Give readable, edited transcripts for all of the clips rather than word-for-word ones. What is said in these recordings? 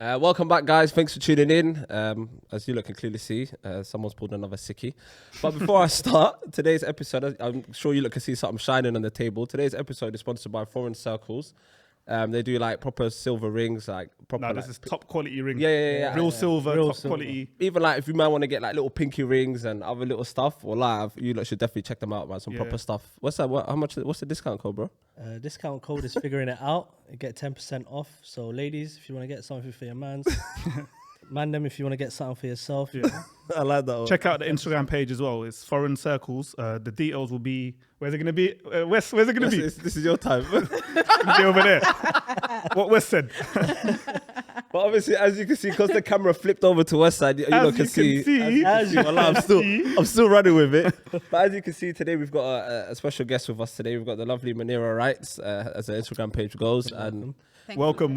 Welcome back, guys. Thanks for tuning in. As you can clearly see, someone's pulled another sickie. But before I start today's episode, I'm sure you can see something shining on the table. Today's episode is sponsored by Foreign Circles. They do like proper silver rings, like proper. No, this is top quality ring. Yeah. Real silver, Real top silver. quality. Even like if you might want to get like little pinky rings and other little stuff, or like you should definitely check them out, man. Some proper stuff. What's that? How much? What's the discount code, bro? Discount code is figuring it out. You get 10% off. So ladies, if you want to get something for your mans, man them if you want to get something for yourself. Yeah. I like that one. Check out the Instagram page as well. It's Foreign Circles. The details will be. Where's it going to be? Where's it going to be? This is your time. It'll be over there. What West said. But obviously, as you can see, because the camera flipped over to Westside, you As lot you can see. As you I'm still running with it. But as you can see, today we've got a special guest with us today. We've got the lovely Munira Writes, as the Instagram page goes. And Welcome.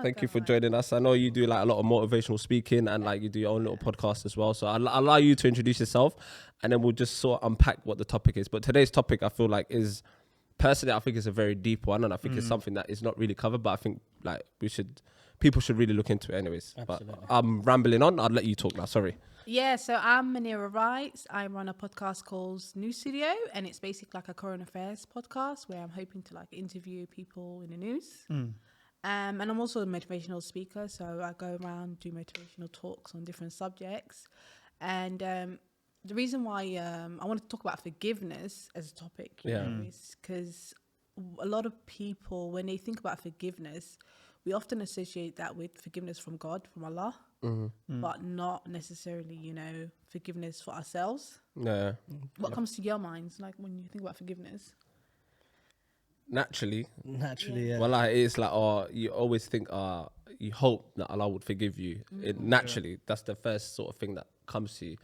thank you for joining us. I know you do like a lot of motivational speaking and like you do your own little podcast as well. So I'll allow you to introduce yourself and then we'll just sort of unpack what the topic is. But today's topic, I feel like is, personally, I think it's a very deep one. And I think it's something that is not really covered, but I think like people should really look into it anyways. Absolutely. But I'm rambling on. I'll let you talk now. Sorry. Yeah, so I'm Munira Writes. I run a podcast called News Studio, and it's basically like a current affairs podcast where I'm hoping to like interview people in the news. And I'm also a motivational speaker, so I go around do motivational talks on different subjects. And the reason why I want to talk about forgiveness as a topic, you know, is because a lot of people, when they think about forgiveness, we often associate that with forgiveness from God, from Allah, but not necessarily, forgiveness for ourselves. Yeah. What comes to your minds, like when you think about forgiveness? Naturally, yeah. well, like, it's like, you always think, you hope that Allah would forgive you. Naturally, that's the first sort of thing that comes to you.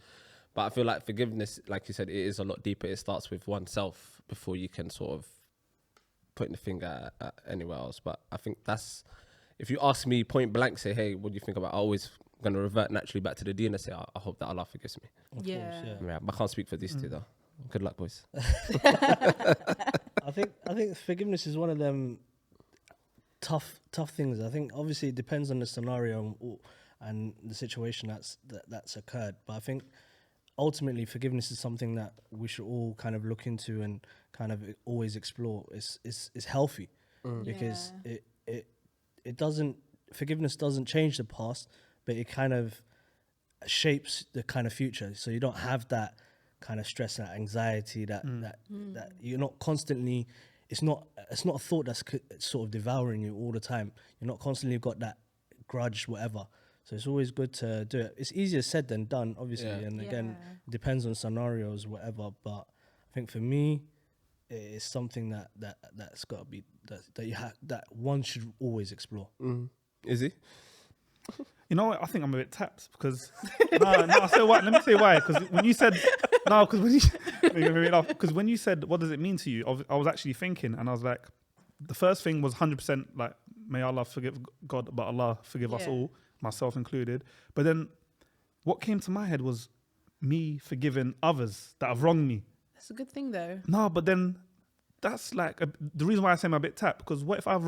But I feel like forgiveness, like you said, it is a lot deeper. It starts with oneself before you can sort of put the finger at anywhere else. But I think that's, if you ask me point blank, say, hey, what do you think about? I always going to revert naturally back to the deen and say, I hope that Allah forgives me. Of course, yeah. Yeah, but I can't speak for these two though. Good luck, boys. I think forgiveness is one of them tough things. I think obviously it depends on the scenario and the situation that's occurred. But I think ultimately forgiveness is something that we should all kind of look into and kind of always explore. It's healthy because it doesn't, forgiveness doesn't change the past, but it kind of shapes the kind of future. So you don't have that kind of stress and anxiety that you're not constantly, it's not a thought that's sort of devouring you all the time. You're not constantly got that grudge, whatever. So it's always good to do it. It's easier said than done, obviously. And again, it depends on scenarios, whatever. But I think for me, it's something that's got to be, that one should always explore. Izzy? You know what? I think I'm a bit tapped because I say why. Let me say why. Because when you said because when you said what does it mean to you, I was actually thinking, and I was like, the first thing was 100% like, may Allah forgive God, but Allah forgive us all, myself included. But then what came to my head was me forgiving others that have wronged me. That's a good thing, though. No, but then that's like the reason why I say I'm a bit tapped, because what if I've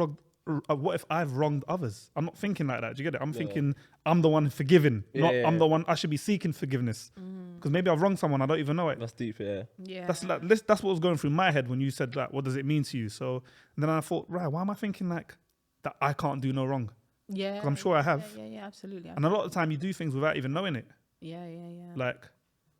wronged others? I'm not thinking like that. Do you get it? I'm thinking I'm the one forgiving, I'm the one I should be seeking forgiveness. Because maybe I've wronged someone, I don't even know it. That's deep, yeah. That's what was going through my head when you said that. What does it mean to you? So and then I thought, right, why am I thinking like that? I can't do no wrong. Yeah, because I'm sure I have. Yeah, absolutely. And a lot of the time you do things without even knowing it. Yeah. Like,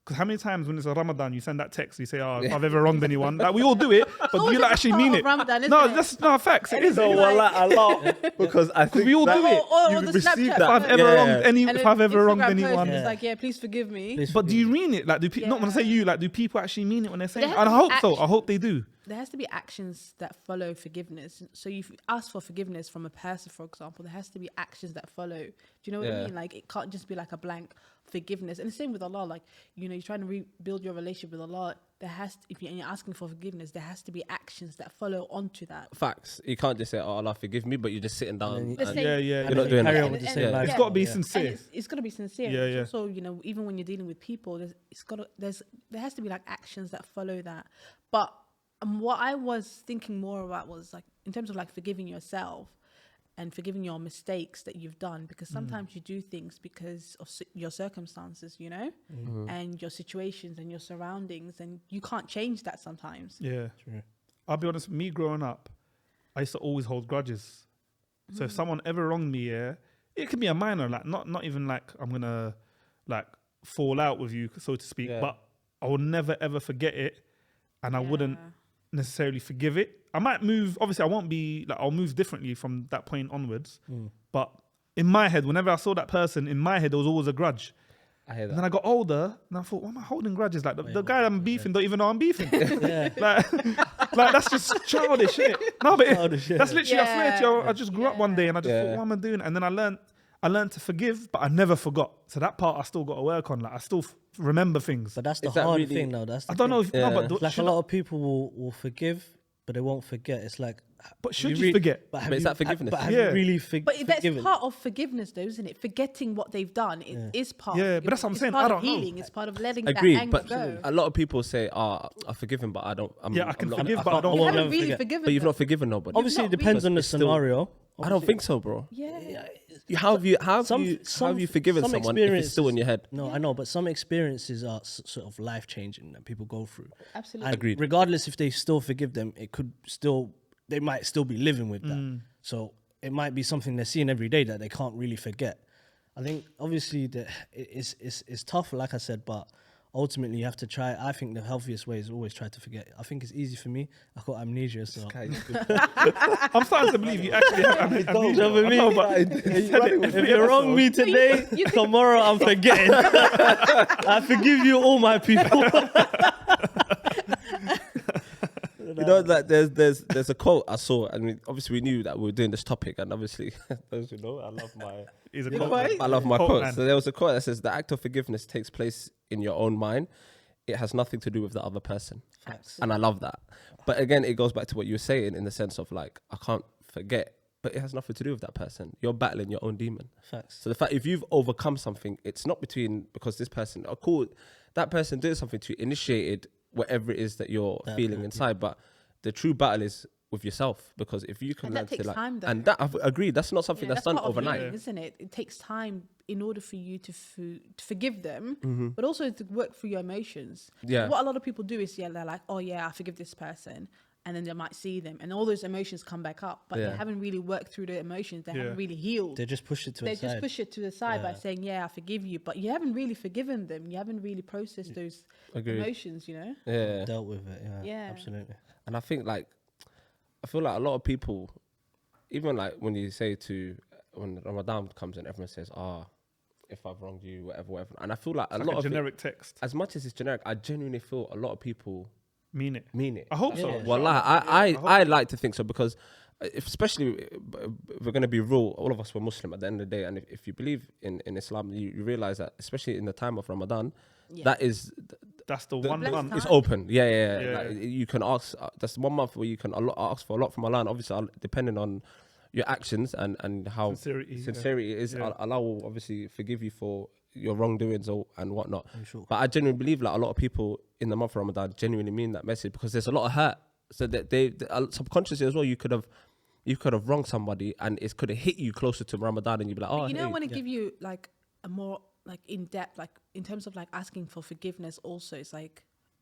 because how many times when it's a Ramadan, you send that text, you say, if I've ever wronged anyone. Like, we all do it, but do you like actually mean it? Ramadan, No, that's not facts. It is. So a lot because I think we all do it. Or You the receive Snapchat. that. If I've ever wronged if I've ever wronged Instagram anyone. post, it's like, please forgive me. Please But do forgive you me. mean it? Like, not when I say you, like, do people actually mean it when they're saying it? There And I has to hope be so. I action. hope they do. There has to be actions that follow forgiveness. So you ask for forgiveness from a person, for example, there has to be actions that follow. Do you know what I mean? Like, it can't just be like a blank forgiveness. And the same with Allah. Like, you're trying to rebuild your relationship with Allah. If you're asking for forgiveness, there has to be actions that follow onto that. Facts. You can't just say, "Oh, Allah forgive me," but you're just sitting down. And Let's then- say- Yeah. You're not doing carry that. on with the same life. It's got to be Yeah. And sincere. it's got to be sincere. Yeah. So, even when you're dealing with people, there has to be like actions that follow that. But what I was thinking more about was like, in terms of like forgiving yourself, and forgiving your mistakes that you've done, because sometimes you do things because of your circumstances, you know, and your situations and your surroundings, and you can't change that sometimes. Yeah. True. I'll be honest, me growing up, I used to always hold grudges. So if someone ever wronged me, yeah, it could be a minor, like not even like I'm gonna like fall out with you, so to speak, but I will never ever forget it, and I wouldn't necessarily forgive it. I might move, obviously I won't be like, I'll move differently from that point onwards, but in my head, whenever I saw that person, in my head there was always a grudge. I hear that. And then I got older and I thought, why am I holding grudges? Like the guy I'm beefing don't even know I'm beefing. like that's just childish, innit? No, but that's literally, I swear to you, I just grew up one day and I just thought, what am I doing? And then I learned to forgive, but I never forgot. So that part I still got to work on. Like I still remember things. But that's the Is that hard really- thing now. That's the I don't know thing. if, no, but Like a lot of people will forgive, but they won't forget. It's like, But should you forget? But, But is that forgiveness? But have Yeah. you really But that's forgiven? part of forgiveness, though, isn't it? Forgetting what they've done is part. Yeah, of but that's what I'm it's saying. Part I of don't know. healing. It's part of letting Agreed, that anger but go. a lot of people say, I forgive him, but I don't. Yeah, I can I'm not- forgive, I but I can't- don't You won't haven't never really forget. forgiven But you've them. not forgiven nobody. Obviously, not it depends really- on the It's still- scenario. I don't think so, bro. Yeah. How have Some you forgiven some someone if it's still in your head? No, I know, but some experiences are sort of life changing that people go through. Absolutely. And Agreed. regardless if they still forgive them, they might still be living with that. So it might be something they're seeing every day that they can't really forget. I think obviously it's tough, like I said, but ultimately you have to try. I think the healthiest way is always try to forget. I think it's easy for me. I've got amnesia, so I'm starting to believe you actually have amnesia. you know what I mean? I know, but you said it If every you wrong me episode. today, tomorrow I'm forgetting. I forgive you, all my people. You know that there's a quote I saw, and obviously we knew that we were doing this topic, and obviously those who know, I love my He's a Your quote. quote? I love my Quote quotes. man. So there was a quote that says, "The act of forgiveness takes place in your own mind. It has nothing to do with the other person." And I love that. But again, it goes back to what you were saying in the sense of like, I can't forget, but it has nothing to do with that person. You're battling your own demon. Facts. So the fact, if you've overcome something, it's not because this person, that person did something to you, initiated whatever it is that you're feeling inside. But the true battle is with yourself, because if you can And learn that takes to like, time, though. and that I've agreed, that's not something You know, that's done part of overnight. healing, isn't it? It takes time in order for you to forgive them, Mm-hmm. but also to work through your emotions. Yeah. What a lot of people do is, they're like, oh yeah, I forgive this person. And then they might see them and all those emotions come back up, but Yeah. they haven't really worked through the emotions. They Yeah. haven't really healed. They just push it to They the just side. push it to the side by saying, yeah, I forgive you. But you haven't really forgiven them. You haven't really processed those Agreed. emotions, you know? Yeah. Dealt with it. Yeah, Yeah. absolutely. And I think I feel like a lot of people, even like when Ramadan comes and everyone says, if I've wronged you, whatever. And I feel like Like a generic text. as much as it's generic, I genuinely feel a lot of people Mean it. mean it. I hope so. Yeah. Well, I like to think so, because especially if we're going to be real, all of us were Muslim at the end of the day. And if you believe in Islam, you realize that, especially in the time of Ramadan, Yeah. That's the the- one Blessed month. time. it's open. Yeah. Yeah. Like, you can ask, that's 1 month where you can ask for a lot from Allah, and obviously depending on your actions and how Sincerity, it is, Yeah. Allah will obviously forgive you for your wrongdoings and whatnot. Sure. But I genuinely believe like a lot of people in the month of Ramadan genuinely mean that message, because there's a lot of hurt. So that they subconsciously as well, you could have wronged somebody, and it could have hit you closer to Ramadan, and you'd be like, But you know, I hey. want to give you like a more like in depth, like in terms of like asking for forgiveness. Also,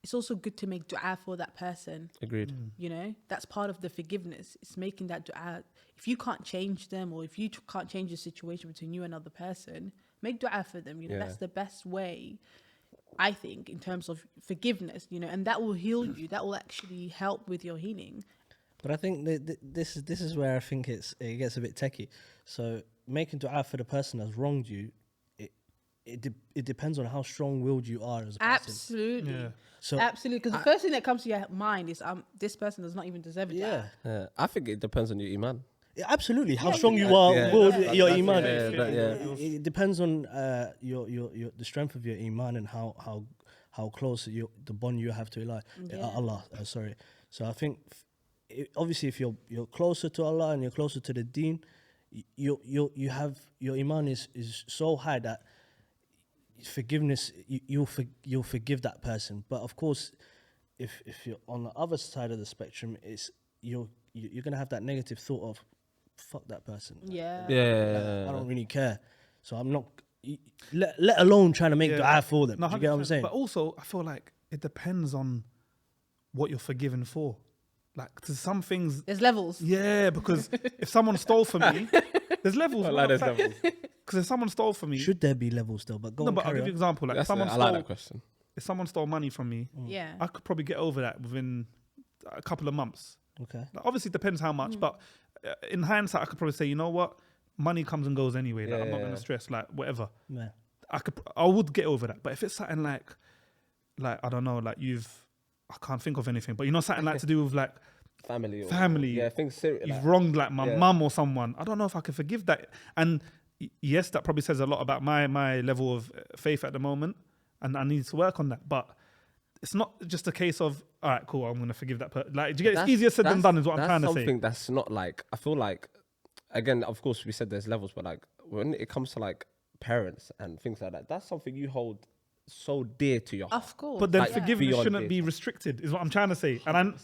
it's also good to make du'a for that person. Agreed. You know, that's part of the forgiveness. It's making that du'a. If you can't change them, or if you can't change the situation between you and another person, make du'a for them. You know, Yeah. that's the best way, I think, in terms of forgiveness. You know, and that will heal you. That will actually help with your healing. But I think this is where I think it gets a bit techie. So making du'a for the person that's wronged you, it depends on how strong-willed you are as a person. Absolutely. Yeah. So Absolutely, because the first thing that comes to your mind is, this person does not even deserve it. yeah, I think it depends on your iman. Yeah, absolutely. How Yeah, strong yeah. you are, Yeah. willed, That's- your that's- iman. yeah. It depends on your the strength of your iman and how close the bond you have to Allah. Sorry. So I think obviously if you're closer to Allah and you're closer to the Deen, you have your iman is so high that forgiveness you'll forgive that person. But of course, if you're on the other side of the spectrum, it's you're gonna have that negative thought of fuck that person. Yeah. I don't really care. So I'm not, let alone trying to make dua for them. No, Do you get what I'm 100%. saying? But also, I feel like it depends on what you're forgiven for. Like, to some things, There's levels. yeah, because if someone stole from me, there's levels. Because if someone stole from me, Should there be levels still? But go no, on, but I'll carry give you an on. example. Like, I like that question. if someone stole money from me, Yeah. I could probably get over that within a couple of months. Okay. Like, obviously, it depends how much, but in hindsight, I could probably say, you know what, money comes and goes anyway. Like, I'm not going to stress, like, whatever. Yeah. I would get over that. But if it's something like I don't know, like I can't think of anything, but you know, something like to do with like family. Yeah, things serious. You've wronged like my mum or someone. I don't know if I can forgive that. And yes, that probably says a lot about my level of faith at the moment, and I need to work on that. But it's not just a case of, all right, cool, I'm going to forgive that person. Like, do you get, it's easier said than done is what I'm trying to say. That's something that's not like, I feel like, again, of course, we said there's levels, but like, when it comes to like parents and things like that, that's something you hold so dear to your heart. Of course. But then Like, forgiveness beyond shouldn't it. be restricted, is what I'm trying to say. And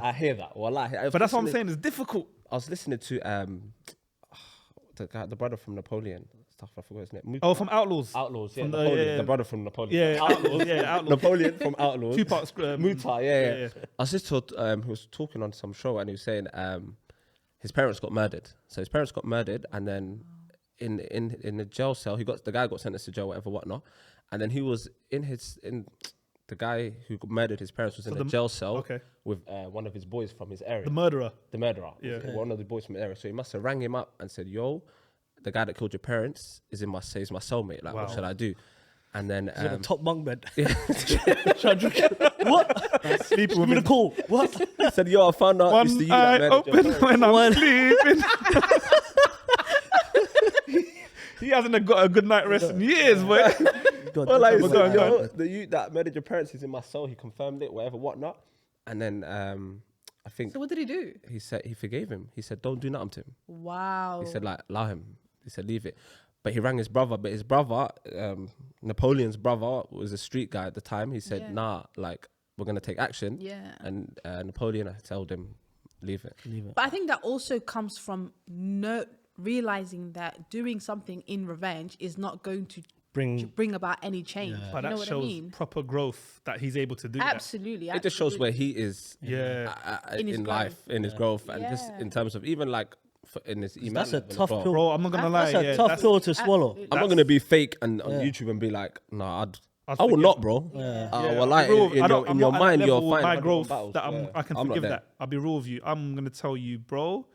I hear that. Wallahi. but that's what I'm saying, it's difficult. I was listening to the brother from Napoleon. Stuff, I forgot his name. Oh, from Outlaws. Outlaws, yeah. From Napoleon, the brother from Napoleon. Yeah, Outlaws. Yeah, Outlaws. Napoleon from Outlaws. Two parts. Muta, yeah. I was just told, he was talking on some show and he was saying his parents got murdered. So his parents got murdered, and then in the jail cell, the guy got sentenced to jail, whatever, whatnot. And then he was the guy who murdered his parents was in the jail cell with one of his boys from his area. The murderer. Yeah. One of the boys from the area. So he must have rang him up and said, yo, the guy that killed your parents is my cellmate. Like, what should I do? And then Is it a top bunk bed? What? Sleeping with Give me the call. What? he said, yo, I found out it's the you that murdered your open parents. when I'm sleeping. He hasn't got a good night rest in years, boy. Well, like, Go so, on. yo, the you that murdered your parents is in my soul. He confirmed it, whatever, whatnot. And then I think So what did he do? he said he forgave him. He said, don't do nothing to him. Wow. He said, like, allow him. He said, leave it. But he rang his brother. But his brother, Napoleon's brother, was a street guy at the time. He said, nah, like, we're going to take action. Yeah. And Napoleon told him, leave it. But I think that also comes from realizing that doing something in revenge is not going to bring about any change. But You know that what shows I mean? proper growth that he's able to do Absolutely. It just shows where he is In his in life, in his growth, and just in terms of even like in his email. That's a tough pill. that. Bro, I'm not going to lie. That's a tough pill to swallow. Absolutely. I'm not going to be fake and on YouTube and be like, nah, I will not, bro. Well, like, in your mind, you're fine. My I'm growth battles. that Yeah. I can I'm not forgive there. that. I'll be real with you. I'm going to tell you, bro.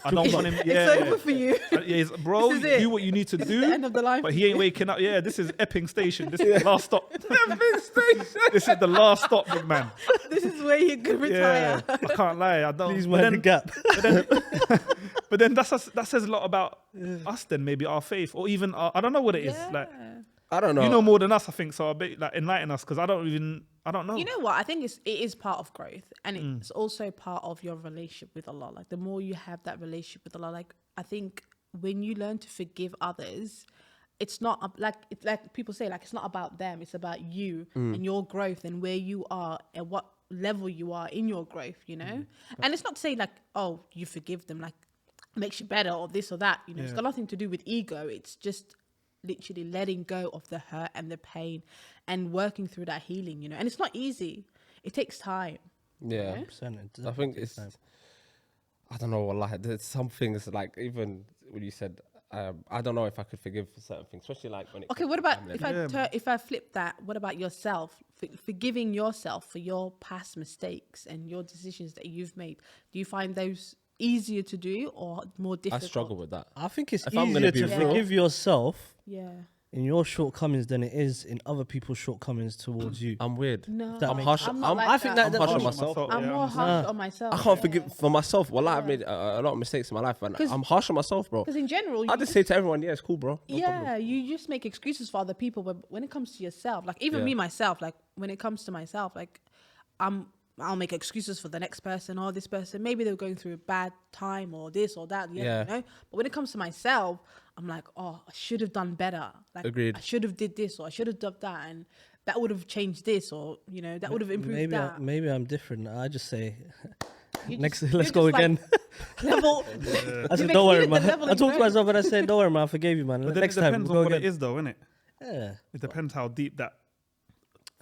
I don't want him. It's over for you. Bro, This is it. do what you need to do. the end of the line But for he ain't waking up. Yeah, this is Epping Station. This is the last stop. Epping Station. This is the last stop, big man. This is where you could retire. Yeah, I can't lie. I don't. Please but mind the gap. But then that says a lot about us. Then maybe our faith, or even I don't know what it is. Like, I don't know. you know more than us, I think. So I bet like enlighten us, because I don't know. You know what? I think it is part of growth, and it's also part of your relationship with Allah. Like, the more you have that relationship with Allah, like, I think when you learn to forgive others, it's not like people say, like, it's not about them. It's about you and your growth and where you are and what level you are in your growth. You know, and it's not to say like, oh, you forgive them, like, makes you better or this or that. You know, it's got nothing to do with ego. It's just literally letting go of the hurt and the pain and working through that healing, you know. And it's not easy. It takes time. Yeah. I think it's, I don't know, wallahi, there's some things like, even when you said, I don't know if I could forgive certain things, especially like when it Okay, what about if I flip that? What about yourself? Forgiving yourself for your past mistakes and your decisions that you've made. Do you find those easier to do or more difficult? I struggle with that. I think it's If I'm gonna easier be to real- forgive yourself Yeah. in your shortcomings than it is in other people's shortcomings towards you. I'm weird. No, That I'm makes- harsh. I'm not like I think that. that I'm harsh on that- myself. I'm more harsh on myself. I can't forgive for myself. Well, I've made a lot of mistakes in my life, and I'm harsh on myself, bro. Because in general, I just say to everyone, yeah, it's cool, bro. No problem. you just make excuses for other people, but when it comes to yourself, like even me myself, like when it comes to myself, like I'll make excuses for the next person or this person. Maybe they're going through a bad time or this or that, you know. But when it comes to myself, I'm like, oh, I should have done better. Like, Agreed. I should have did this or I should have done that, and that would have changed this, or you know, that would have improved that. Maybe I'm different. I just say, let's go again. Level. I said, You've don't worry, exceeded the man. level I of talked to myself and I said, don't worry, man. I forgave you, man. But then Next it time, depends we'll on go what again. it is, though, innit? Yeah. It depends how deep that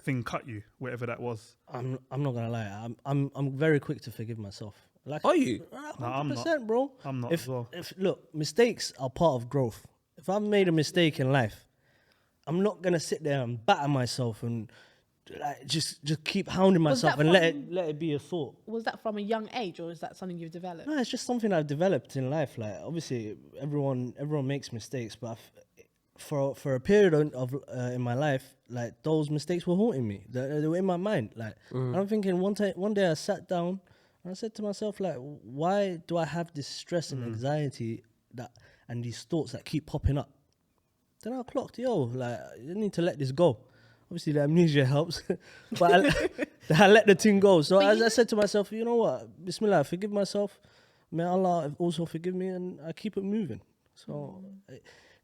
thing cut you, whatever that was. I'm not gonna lie. I'm very quick to forgive myself. Like, Are you? 100%, bro. I'm not If as well. look, mistakes are part of growth. If I've made a mistake in life, I'm not gonna sit there and batter myself and like just keep hounding Was myself that and from- let it be a thought. Was that from a young age, or is that something you've developed? No, it's just something I've developed in life. Like, obviously, everyone makes mistakes, but for a period of in my life, like, those mistakes were haunting me. They were in my mind. Like, and I'm thinking one day I sat down and I said to myself, like, why do I have this stress and anxiety and these thoughts that keep popping up? Then I clocked, like, you need to let this go. Obviously, the amnesia helps, but I let the thing go. So as I said to myself, you know what, Bismillah, I forgive myself. May Allah also forgive me, and I keep it moving. So,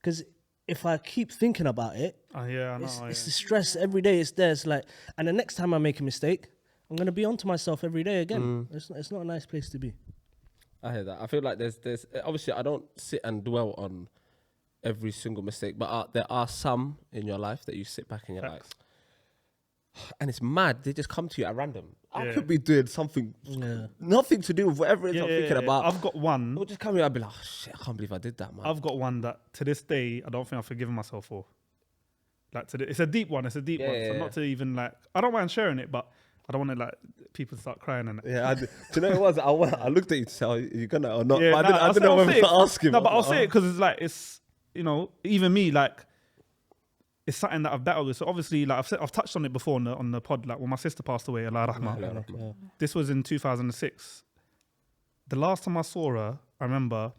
because if I keep thinking about it, Yeah, I know. it's the stress every day. It's there. It's like, and the next time I make a mistake, I'm gonna be onto myself every day again. It's not a nice place to be. I hear that. I feel like there's obviously I don't sit and dwell on every single mistake, but there are some in your life that you sit back and you're like, and it's mad. They just come to you at random. I could be doing something, nothing to do with whatever it is I'm thinking about. I've got one. It'll just come here. I'll be like, oh, shit, I can't believe I did that, man. I've got one that to this day I don't think I've forgiven myself for. Like, it's a deep one. It's a deep one. So not to even like. I don't mind sharing it, but I don't want to like people to start crying and. Yeah, do you know what it was? I looked at you to say, are you gonna or not? Yeah, But I didn't know I'll whether say to it. ask him. No, but I'll say it because it's like even me, like, it's something that I've battled with. So obviously, like I've touched on it before on the pod. Like, when my sister passed away, Allah rahmah. This was in 2006. The last time I saw her, I remember.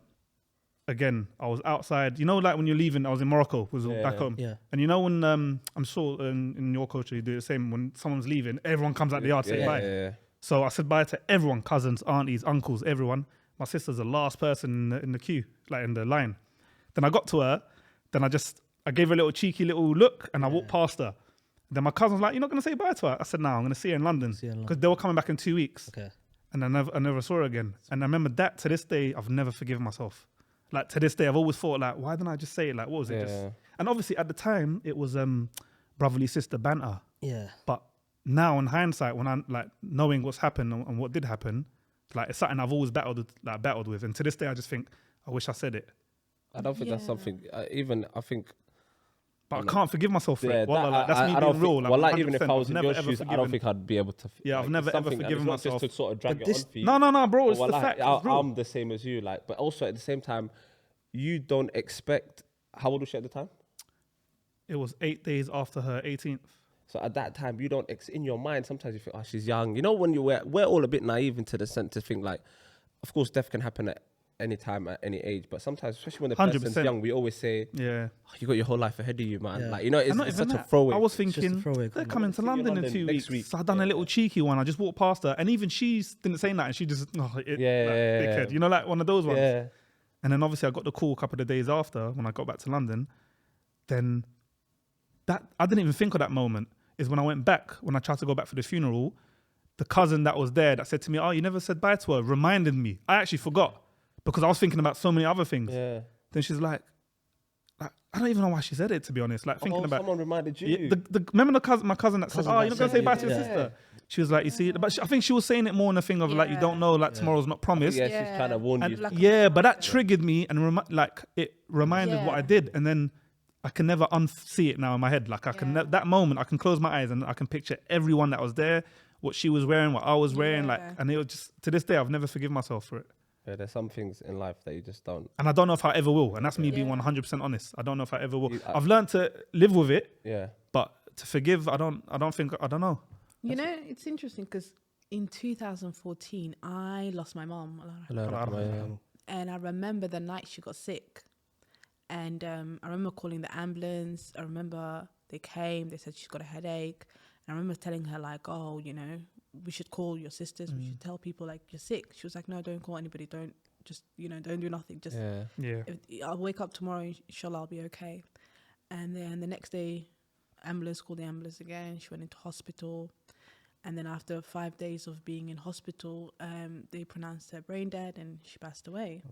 Again, I was outside. You know, like when you're leaving, I was in Morocco, was back home. Yeah. And you know when I'm sure in your culture you do the same. When someone's leaving, everyone comes out the yard to say bye. Yeah. So I said bye to everyone, cousins, aunties, uncles, everyone. My sister's the last person in the queue, like in the line. Then I got to her. Then I gave her a little cheeky little look, and I walked past her. Then my cousin was like, "You're not gonna say bye to her?" I said, "No, I'm gonna see her in London because they were coming back in 2 weeks." Okay. And I never saw her again. And I remember that to this day, I've never forgiven myself. Like, to this day, I've always thought, like, why didn't I just say it? Like, what was it? And obviously, at the time, it was brotherly sister banter. Yeah. But now, in hindsight, when I'm, like, knowing what's happened and what did happen, like, it's something I've always battled with. And to this day, I just think, I wish I said it. I don't think that's something. I think. But I can't forgive myself for it. Wallah, like, that's me I don't being real. think, well, like, 100%, even if I was I've in never your ever shoes, I don't forgiven. think I'd be able to. Yeah, I've never ever forgiven myself. myself. Just to sort of drag But it this- on for you. No, bro, it's Well, the like, fact. It's real. I'm the same as you, like, but also at the same time, you don't expect. How old was she at the time? It was 8 days after her 18th. So at that time, you don't in your mind. Sometimes you think, oh, she's young. You know, when we're all a bit naive into the sense to think like, of course, death can happen at any time, at any age. But sometimes, especially when the person's 100%. young, we always say, Yeah. oh, you got your whole life ahead of you, man. Yeah. Like, you know, it's, And not it's even such a that. throwaway. I was just a thinking, throwaway they're comment. coming to See you in London in London 2 next weeks. week. So I done a little cheeky one. I just walked past her. And even she didn't say that. And she just, dickhead. You know, like one of those ones. Yeah. And then obviously I got the call a couple of days after when I got back to London. Then that, I didn't even think of that moment. Is when I went back, when I tried to go back for the funeral, the cousin that was there that said to me, "Oh, you never said bye to her," reminded me. I actually forgot because I was thinking about so many other things. Yeah. Then she's like, I don't even know why she said it, to be honest. Like, thinking about, someone reminded you. yeah, remember my cousin that said, Cousin "Oh, that you're not gonna said say bye it, to your yeah. sister." She was like, "You see," but I think she was saying it more in a thing of like, you don't know, like tomorrow's not promised. Yeah, she's trying to warn And you. Like- yeah, but that triggered me and it reminded what I Yeah. did, and then I can never unsee it now in my head. Like I can that moment, I can close my eyes and I can picture everyone that was there, what she was wearing, what I was wearing, like, Yeah. and it was just to this day I've never forgiven myself for it, Yeah, there's some things in life that you just don't. and I don't know if I ever will. And that's me being Yeah. 100% honest. I don't know if I ever will. You- I've learned to live with it, Yeah. but to forgive, I don't know. You know, it's interesting because in 2014, I lost my mom. And I remember the night she got sick. And I remember calling the ambulance. I remember they came. They said she's got a headache. And I remember telling her, like, oh, you know, we should call your sisters. We should tell people, like, you're sick. She was like, no, don't call anybody. Don't do nothing. Just Yeah. I'll wake up tomorrow. Inshallah, I'll be okay. And then the next day, called the ambulance again. She went into hospital. And then after 5 days of being in hospital, they pronounced her brain dead and she passed away.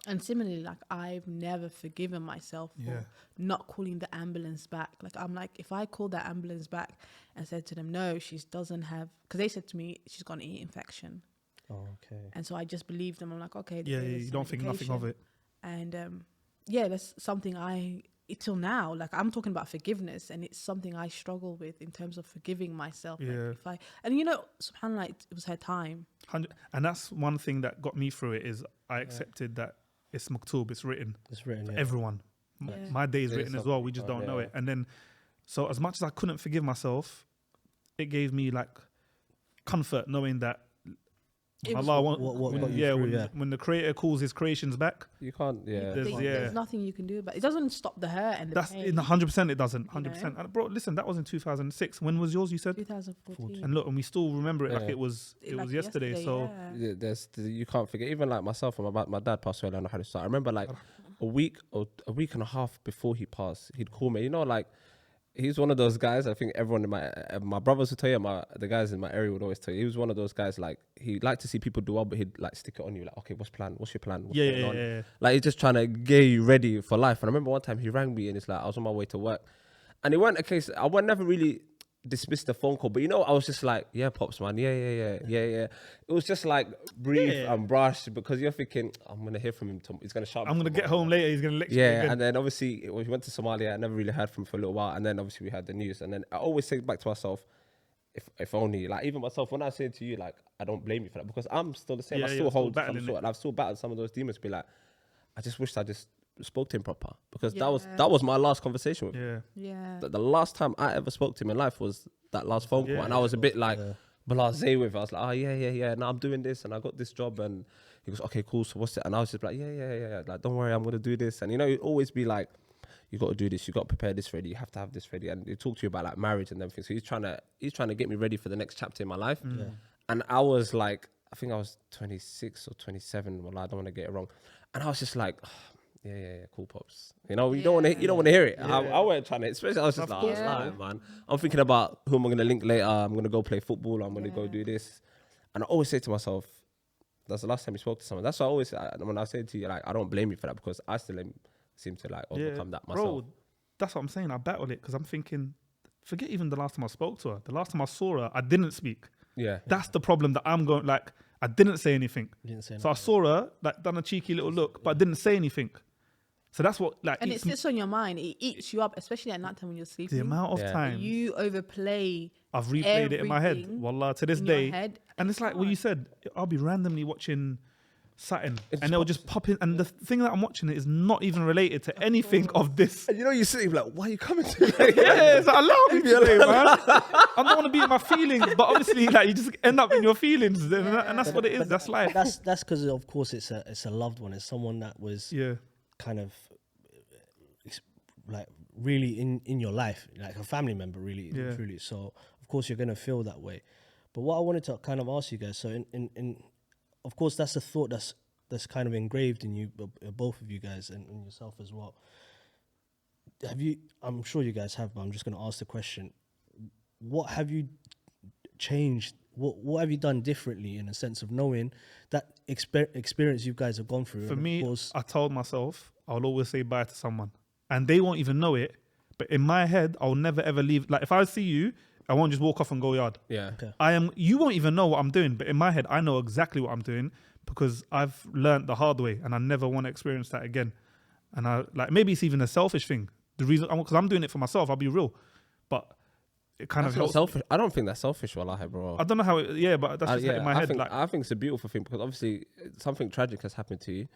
And similarly, like, I've never forgiven myself for not calling the ambulance back. Like, I'm like, if I called that ambulance back and said to them, no, she doesn't have, because they said to me, she's got an ear infection. Oh, okay. And so I just believed them. I'm like, okay. You don't think nothing of it. And that's something till now, like, I'm talking about forgiveness, and it's something I struggle with in terms of forgiving myself. Like, and subhanAllah, it was her time. And that's one thing that got me through it, is I accepted that it's maktub, it's written. It's written, for everyone. My day is written as well. We just don't know it. And then, so as much as I couldn't forgive myself, it gave me like comfort knowing that Allah when the creator calls his creations back, you can't. There's nothing you can do about it. It doesn't stop the hurt and the that's pain. in 100%. It doesn't 100%. And bro, listen, that was in 2006. When was yours? You said 2014. And look, and we still remember it like it was yesterday. So you can't forget. Even like myself and my dad passed away. I know how to start. I remember like a week and a half before he passed, he'd call me. Like. He's one of those guys. I think everyone in my brothers would tell you, the guys in my area would always tell you. He was one of those guys, like, he liked to see people do well, but he'd like stick it on you, like, okay, what's your plan? What's going on? Like, he's just trying to get you ready for life. And I remember one time he rang me and it's like, I was on my way to work, and it wasn't a case. I would never really dismiss the phone call, but I was just like, yeah, pops, man, yeah. It was just like breathe and brush, because you're thinking, I'm gonna hear from him. He's gonna shout. I'm gonna get home later. He's gonna lecture me again. And then obviously we went to Somalia. I never really heard from him for a little while, and then obviously we had the news. And then I always say back to myself, if only, like, even myself, when I say to you, like, I don't blame you for that, because I'm still the same. I still hold some sort, and I've still battled some of those demons. Be like, I just wished I just spoke to him proper, because that was my last conversation with him. The last time I ever spoke to him in life was that last phone call, and I was a bit like blasé with it. I was like, oh now I'm doing this and I got this job, and he goes, okay, cool, so what's it? And I was just like, yeah, like, don't worry, I'm gonna do this. And you'd always be like, you got to do this, you got to prepare this ready, you have to have this ready. And he talked to you about like marriage and everything, so he's trying to get me ready for the next chapter in my life. And I was like, I think I was 26 or 27. Well, I don't want to get it wrong. And I was just like, yeah, cool, pops. You don't want to hear it. I wasn't trying to, especially I was just like, man. I'm thinking about who am I going to link later. I'm going to go play football. I'm going to go do this. And I always say to myself, that's the last time you spoke to someone. That's what I always say. When I say to you, like, I don't blame you for that, because I still seem to like overcome that myself. Bro, that's what I'm saying. I battled it because I'm thinking, forget even the last time I spoke to her. The last time I saw her, I didn't speak. Yeah. That's the problem that I'm going, like, I didn't say anything. So I saw her, like, done a cheeky little look, but I didn't say anything. So that's what, like, and it sits on your mind. It eats you up, especially at night time when you're sleeping. The amount of time you overplay. I've replayed it in my head. Wallah, to this day. And it's like what you said. I'll be randomly watching Saturn, and they'll just pop in. And the thing that I'm watching is not even related to anything of this. And you sit like, why are you coming to me? It's like, allow me today, man. I don't want to be in my feelings, but obviously, like, you just end up in your feelings, and that's what it is. That's life. That's because, of course, it's a loved one. It's someone that was kind of like really in your life, like a family member, really, truly. So of course you're gonna feel that way. But what I wanted to kind of ask you guys, so in of course that's a thought that's kind of engraved in you, both of you guys, and yourself as well. I'm sure you guys have, but I'm just gonna ask the question: what have you changed? What have you done differently, in a sense of knowing that experience you guys have gone through? For me, I told myself I'll always say bye to someone, and they won't even know it. But in my head, I'll never ever leave. Like, if I see you, I won't just walk off and go yard. Yeah. Okay. You won't even know what I'm doing, but in my head, I know exactly what I'm doing, because I've learned the hard way, and I never want to experience that again. And maybe it's even a selfish thing. The reason, because I'm doing it for myself, I'll be real, but it kind of helps. Selfish. I don't think that's selfish, wallahi, bro. I don't know how but that's just in my head. I think it's a beautiful thing, because obviously something tragic has happened to you,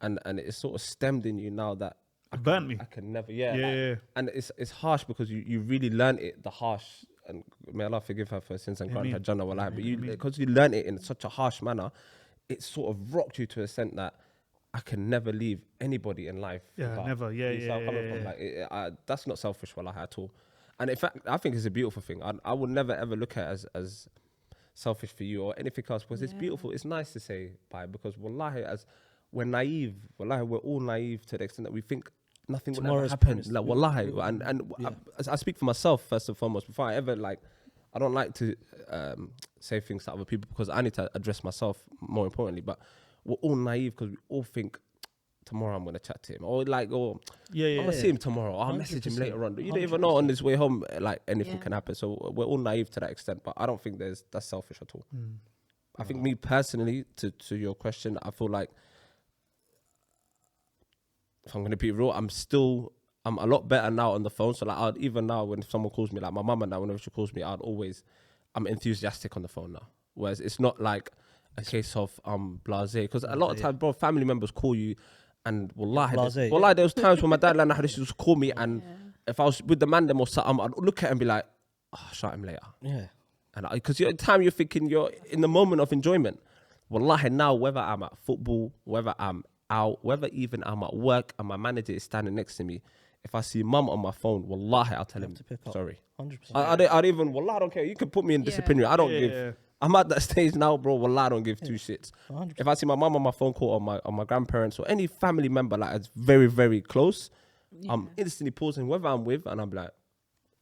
and it's sort of stemmed in you now that it burnt me. I can never, and it's harsh, because you really learned it the harsh, and may Allah forgive her for her sins and grant her Jannah, wallahi. But because you learned it in such a harsh manner, it sort of rocked you to a extent that I can never leave anybody in life. Never. That's not selfish, wallahi, at all. And in fact, I think it's a beautiful thing. I would never ever look at it as selfish for you or anything else, because it's beautiful. It's nice to say bye, because wallahi, as we're naive, wallahi, we're all naive to the extent that we think nothing will ever happen. Like, wallahi, I speak for myself first and foremost. Before I ever I don't like to say things to other people because I need to address myself more importantly. But we're all naive because we all think tomorrow I'm gonna chat to him, or I'm gonna see him tomorrow. Or I'll message him 100%, later on. You don't even know 100%. on his way home like anything can happen. So we're all naive to that extent. But I don't think that's selfish at all. I think me personally, to your question, I feel like if I'm gonna be real, I'm a lot better now on the phone. So like even now when someone calls me, like my mama now, whenever she calls me, I'm enthusiastic on the phone now. Whereas it's not like a case of blasé, because a lot of times, bro, family members call you, and wallahi, there was times when my dad and I used to call me, and if I was with the man them or something, I'd look at him and be like, oh, shout him later. Yeah. And because at the time you're thinking you're in the moment of enjoyment. Wallahi, now whether I'm at football, whether I'm out, whether even I'm at work and my manager is standing next to me, if I see mum on my phone, wallahi, I'll tell him, sorry. 100%. I'd even, wallahi, I don't care. You can put me in disciplinary. I don't give. Yeah. I'm at that stage now, bro. Wallahi, I don't give two shits. 100%. If I see my mum on my phone call, or my grandparents, or any family member like that's very, very close, I'm instantly pausing whoever I'm with, and I'm like,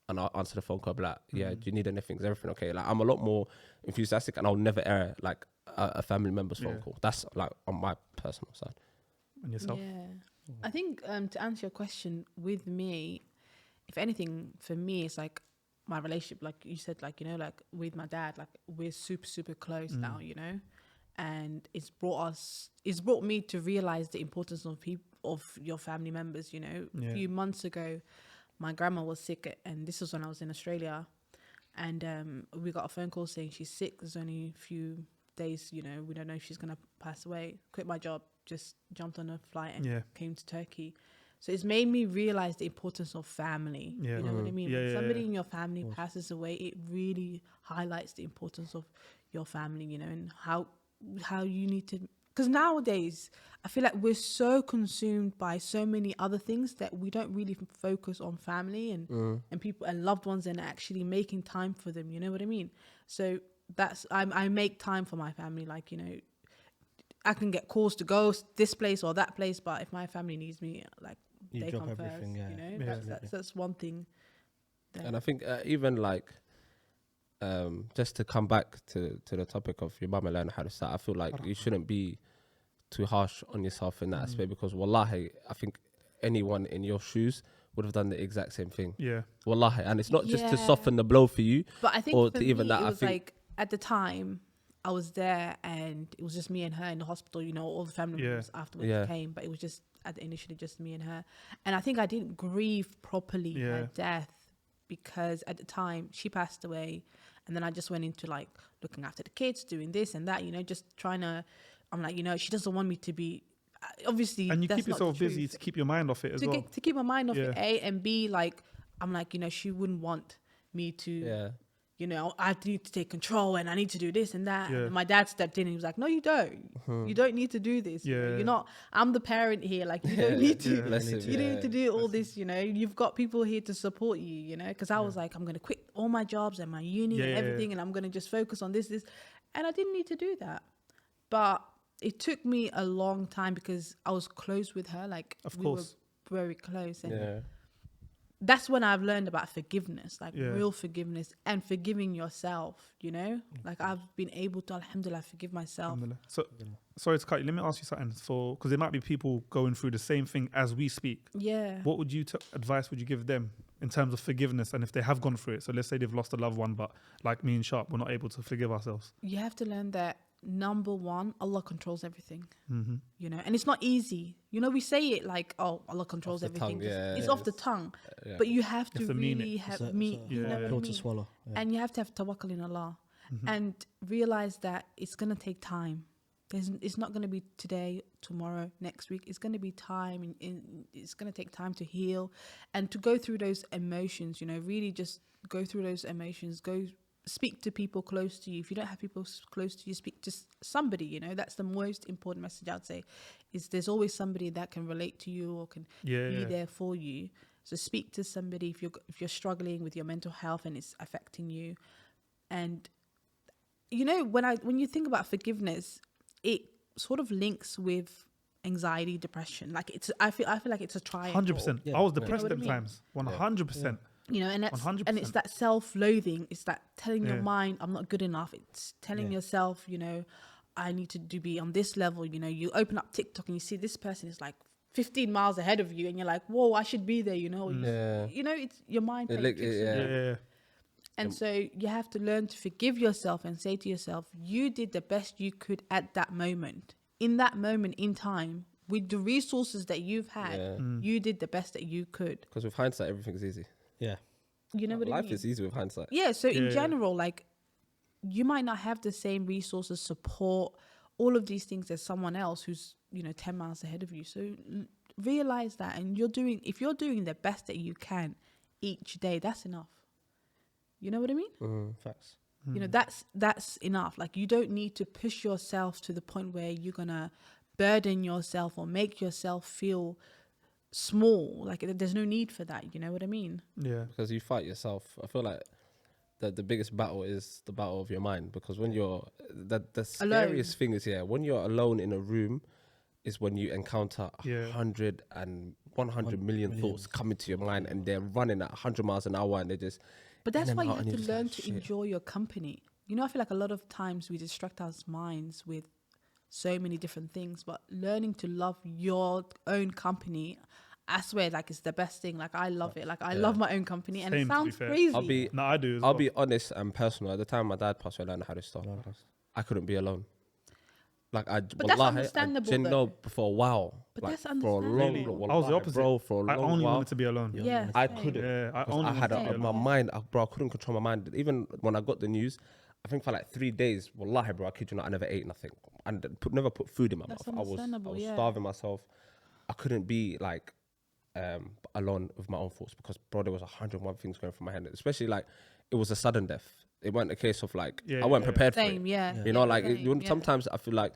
and I'll answer the phone call, I'll be like, yeah, do you need anything? Is everything okay? Like, I'm a lot more enthusiastic, and I'll never air like a family member's phone call. That's like on my personal side. And yourself? Yeah. I think to answer your question, with me, if anything, for me, it's like my relationship, like you said, like, you know, like with my dad, like we're super, super close now, you know, and it's brought me to realize the importance of your family members, you know. A few months ago, my grandma was sick, and this was when I was in Australia, and we got a phone call saying she's sick. There's only a few days, you know, we don't know if she's going to pass away. Quit my job, just jumped on a flight and came to Turkey. So it's made me realize the importance of family. You know what I mean? When somebody in your family passes away, it really highlights the importance of your family, you know, and how you need to. Because nowadays, I feel like we're so consumed by so many other things that we don't really focus on family and people and loved ones and actually making time for them. You know what I mean? So I make time for my family. Like, you know, I can get calls to go this place or that place, but if my family needs me, like, they come first. You know, that's one thing. And I think even like just to come back to the topic of your mama learning how to start, I feel like you shouldn't be too harsh on yourself in that aspect, because wallahi, I think anyone in your shoes would have done the exact same thing. Yeah, wallahi, and it's not just to soften the blow for you, but I think or for to even me, that. it I was think like at the time I was there and it was just me and her in the hospital. You know, all the family members afterwards came, but it was just initially just me and her. And I think I didn't grieve properly her death, because at the time she passed away, and then I just went into like looking after the kids, doing this and that, you know, just trying to. I'm like, you know, she doesn't want me to be. Obviously, and you that's keep yourself busy to keep your mind off it as well. To keep my mind off it, A, and B, like, I'm like, you know, she wouldn't want me to, you know, I need to take control and I need to do this and that. And my dad stepped in and he was like, no, you don't. You don't need to do this. You know? You're not, I'm the parent here. Like, you don't need to, you don't need to do all this, you know. You've got people here to support you, you know. Because I was like, I'm going to quit all my jobs and my uni and everything, and I'm going to just focus on this. And I didn't need to do that. But it took me a long time because I was close with her. Like, we were very close. And that's when I've learned about forgiveness, like real forgiveness, and forgiving yourself, you know? Like, I've been able to, alhamdulillah, forgive myself. So, sorry to cut you. Let me ask you something. Because there might be people going through the same thing as we speak. Yeah. What would you advice would you give them in terms of forgiveness, and if they have gone through it? So let's say they've lost a loved one, but like me and Sharp, we're not able to forgive ourselves. You have to learn that, number one, Allah controls everything. You know, and it's not easy. You know, we say it like, oh, Allah controls everything. It's off the tongue. But you have to really have pill to swallow. And you have to have tawakkul in Allah and realize that it's going to take time. It's not going to be today, tomorrow, next week. It's going to be time, and it's going to take time to heal and to go through those emotions, you know, really just go through those emotions. Speak to people close to you. If you don't have people close to you, speak to somebody, you know. That's the most important message I'd say, is there's always somebody that can relate to you or can be there for you. So speak to somebody if you're struggling with your mental health and it's affecting you. And, you know, when you think about forgiveness, it sort of links with anxiety, depression. Like, I feel like it's a triangle. 100%. I was depressed at times. 100%. You know, and that's 100%. and it's that self-loathing. It's that telling your Yeah. mind, I'm not good enough. It's telling yourself, you know, I need to be on this level. You know, you open up TikTok and you see this person is like 15 miles ahead of you, and you're like, whoa, I should be there. You know, you know, it's your mind playing tricks on you. Yeah. And so you have to learn to forgive yourself and say to yourself, you did the best you could at that moment. In that moment in time, with the resources that you've had, you did the best that you could. Because with hindsight, everything's easy. Yeah. You know what I Life mean? is easy with hindsight. Yeah, so in Yeah. general, like, you might not have the same resources, support, all of these things as someone else who's, you know, 10 miles ahead of you. So realize that, and if you're doing the best that you can each day, that's enough. You know what I mean? Facts. You know, that's enough. Like, you don't need to push yourself to the point where you're gonna burden yourself or make yourself feel small. Like, there's no need for that. You know what I mean? Yeah. Because you fight yourself. I feel like the biggest battle is the battle of your mind. Because when you're the scariest thing is when you're alone in a room is when you encounter 100 and 100 million thoughts coming to your mind, and they're running at 100 miles an hour, and they're just. But that's why you have and to you're just learn like, to shit. enjoy your company. You know, I feel like a lot of times we distract our minds with so many different things, but learning to love your own company, I swear, like, it's the best thing. Like, I love it. Like, I love my own company, and Same, it to be sounds fair. crazy. No, I do. I'll be honest and personal. At the time my dad passed away, I learned how to stop. I couldn't be alone. Like, that's wallahi, understandable, I didn't though. know for a while. But like, that's for a understandable. long, Really? long, I was the wallahi, opposite. bro. For a I long only while, wanted to be alone. Yeah, I same. couldn't. Yeah, I 'Cause only I had wanted to be my alone. mind, bro. I couldn't control my mind. Even when I got the news, I think for like 3 days, wallahi, bro, I kid you not, I never ate nothing. And never put food in my That's mouth. I was understandable, yeah. starving myself. I couldn't be like alone with my own thoughts because, bro, there was 101 things going through my head. Especially like it was a sudden death. It wasn't a case of like I wasn't prepared for Same, it. yeah. You know, like Same, sometimes I feel like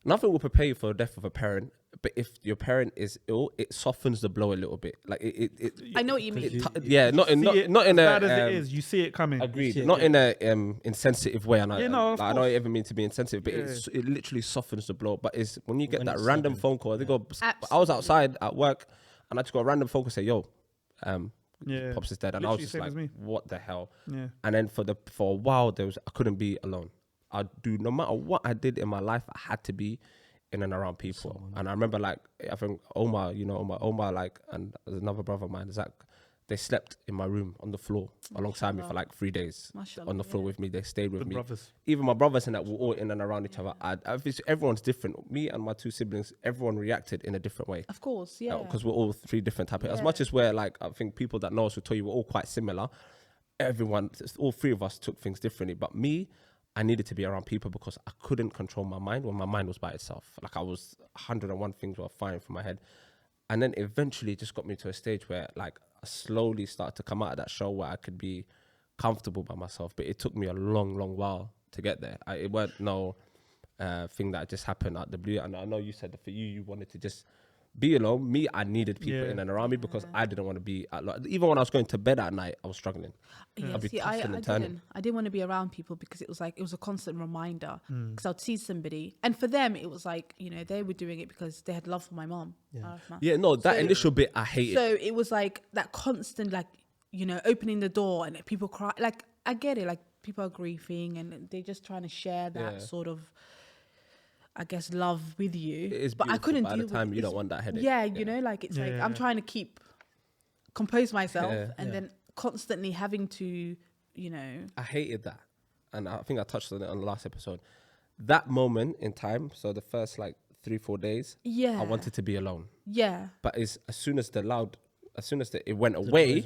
nothing will prepare you for the death of a parent, but if your parent is ill, it softens the blow a little bit. Like it I know what you mean. not in As a bad as it is, you see it coming. agreed, See it, not in a insensitive way. And Yeah, no, of I don't course. ever mean to be insensitive, but it literally softens the blow. But it's when you get When that it's random sudden. phone call. They go. I was Absolutely. outside at work, and I just got a random phone call say, "Yo, Yeah. Pops is dead," and I was Literally just same like, as me. "What the hell?" Yeah. And then for a while, I couldn't be alone. No matter what I did in my life, I had to be in and around people. And I remember, like, I think Omar, like, and there's another brother of mine, Zach, they slept in my room on the floor alongside me for like 3 days on the floor with me. They stayed with Good me. brothers. Even my brothers and that were all in and around each other. Everyone's different. Me and my 2 siblings, everyone reacted in a different way. Of course, yeah. Because we're all 3 different types. As Yeah. much as we're like, I think people that know us will tell you we're all quite similar. All 3 of us took things differently. But me, I needed to be around people because I couldn't control my mind when my mind was by itself. Like, I was 101 things were firing from my head. And then eventually it just got me to a stage where, like, I slowly started to come out of that show where I could be comfortable by myself. But it took me a long, long while to get there. It weren't no thing that just happened out the blue. And I know you said that for you wanted to just be alone. Me, I needed people in and around me because I didn't want to be even when I was going to bed at night, I was struggling. Yeah, I'd be see, tossing and turning. I didn't want to be around people because it was a constant reminder. Because I'd see somebody, and for them it was like, you know, they were doing it because they had love for my mom. Yeah, no, that initial bit I hated. So it was like that constant, like, you know, opening the door and people cry. Like, I get it. Like, people are grieving and they're just trying to share that sort of, I guess, love with you. It is but I beautiful, couldn't but at deal the time with you don't want that headache. Yeah, you know, like, it's like I'm trying to compose myself and then constantly having to, you know. I hated that. And I think I touched on it on the last episode. That moment in time, so the first like 3-4 days, I wanted to be alone. Yeah. But as soon as it went away,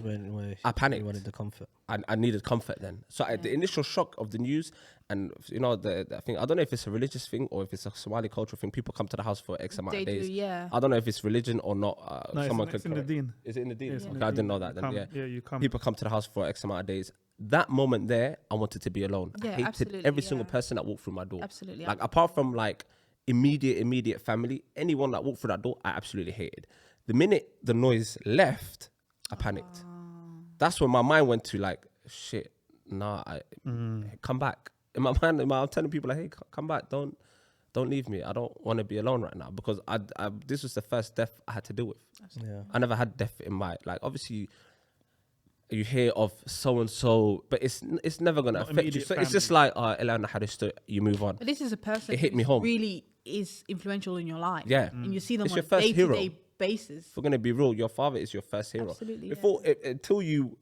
I panicked. You wanted the comfort. I needed comfort then. So the initial shock of the news, and you know, the thing, I don't know if it's a religious thing or if it's a Somali cultural thing. People come to the house for X amount of days. Yeah. I don't know if it's religion or not. Someone it's in the deen. Is it in the deen? Yes, in Okay, the I didn't deen. know that. You Then come, you come. People come to the house for X amount of days. That moment there, I wanted to be alone. Yeah, I hated absolutely, every single person that walked through my door. Absolutely. Like, apart from like immediate family, anyone that walked through that door, I absolutely hated. The minute the noise left, I panicked. That's when my mind went to like, shit, nah, come back. In my mind, I'm telling people like, hey, come back, don't leave me. I don't want to be alone right now because this was the first death I had to deal with. Yeah. I never had death in my, like, obviously you hear of so and so, but it's never gonna Not affect you. immediate So it's just like Elena Haristo, you move on. But this is a person It hit who me home. really is influential in your life. Yeah. And you see them It's on your a first hero. day-to-day basis. If we're gonna be real, your father is your first hero. Absolutely, Before until you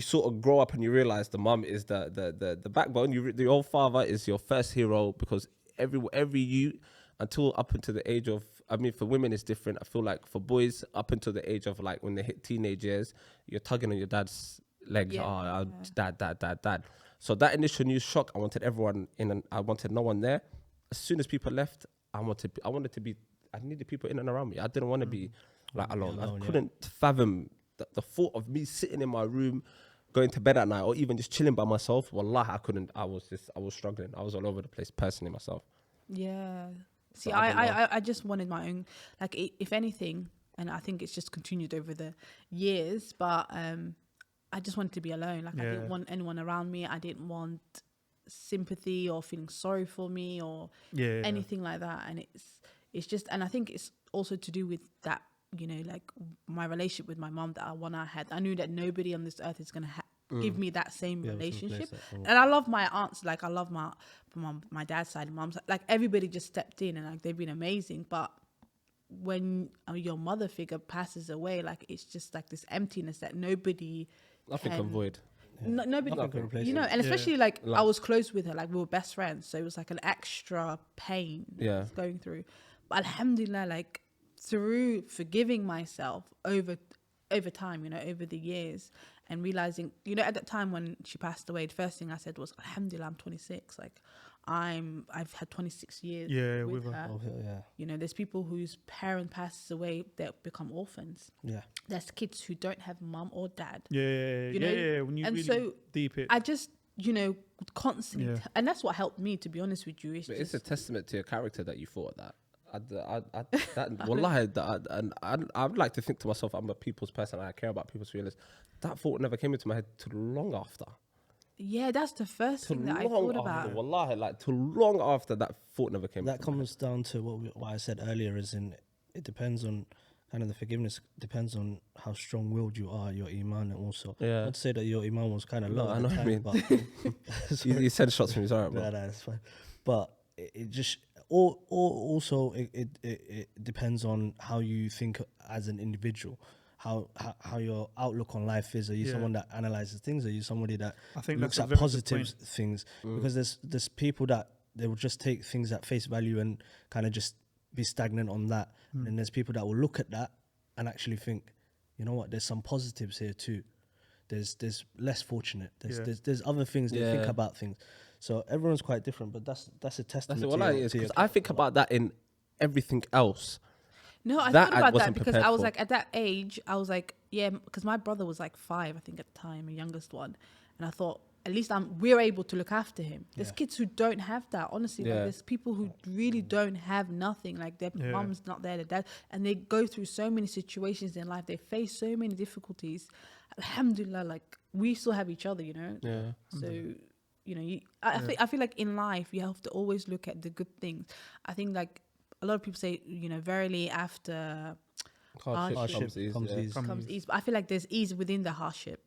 sort of grow up and you realize the mum is the backbone. The old father is your first hero, because every you until up until the age of, I mean, for women it's different. I feel like for boys up until the age of like when they hit teenage years, you're tugging on your dad's legs. Yeah. Dad. So that initial news shock, I wanted everyone in, and I wanted no one there. As soon as people left, I needed people in and around me. I didn't want to be like alone. I couldn't fathom the thought of me sitting in my room, going to bed at night, or even just chilling by myself. Wallah, I couldn't. I was struggling. I was all over the place personally myself. Yeah. See, So I I just wanted my own, like, if anything, and I think it's just continued over the years, but I just wanted to be alone. Like, I didn't want anyone around me. I didn't want sympathy or feeling sorry for me or anything like that. And it's just, and I think it's also to do with that, you know, like my relationship with my mom that I had. I knew that nobody on this earth is going to give me that same relationship. And I love my aunts. Like, I love my dad's side of mom's. Like, everybody just stepped in and like they've been amazing. But when your mother figure passes away, like, it's just like this emptiness that nobody Nothing can void. Nobody can replace you know, it. and especially like I was close with her, like we were best friends, so it was like an extra pain I was going through. But alhamdulillah, like through forgiving myself over time, you know, over the years, and realizing, you know, at that time when she passed away, the first thing I said was, alhamdulillah, I'm 26. Like I've had 26 years with her. You know, there's people whose parent passes away that become orphans. Yeah. There's kids who don't have mum or dad. You know? When you and really so deep it. I just, you know, constantly, and that's what helped me, to be honest with you. It's a testament to your character that you thought that. Wallahi, I'd like to think to myself, I'm a people's person. I care about people's feelings. That thought never came into my head till long after. Yeah, that's the first thing that I thought about. Wallahi, like till long after that thought never came. That comes down to what I said earlier, is in it depends on kind of the forgiveness depends on how strong-willed you are, your iman, and also I'd say that your iman was kind of low. I know what I mean. But you said shots from his arm. No, it's fine. But it just also it depends on how you think as an individual. How your outlook on life is. Are you someone that analyzes things? Are you somebody that looks at positive things? Because there's people that they will just take things at face value and kind of just be stagnant on that. And there's people that will look at that and actually think, you know what, there's some positives here too. There's less fortunate. There's other things they think about things. So everyone's quite different, but that's a testament. That's what I think about that in everything else. No, I thought about that because I was like, at that age, I was like, yeah, because my brother was like 5, I think at the time, the youngest one. And I thought, at least we're able to look after him. There's kids who don't have that, honestly. Like, there's people who really don't have nothing. Like, their mum's not there, their dad. And they go through so many situations in life. They face so many difficulties. Alhamdulillah, like, we still have each other, you know? Yeah. So, you know, I feel like in life, you have to always look at the good things. I think, like, a lot of people say, you know, verily after hardship comes ease. But I feel like there's ease within the hardship.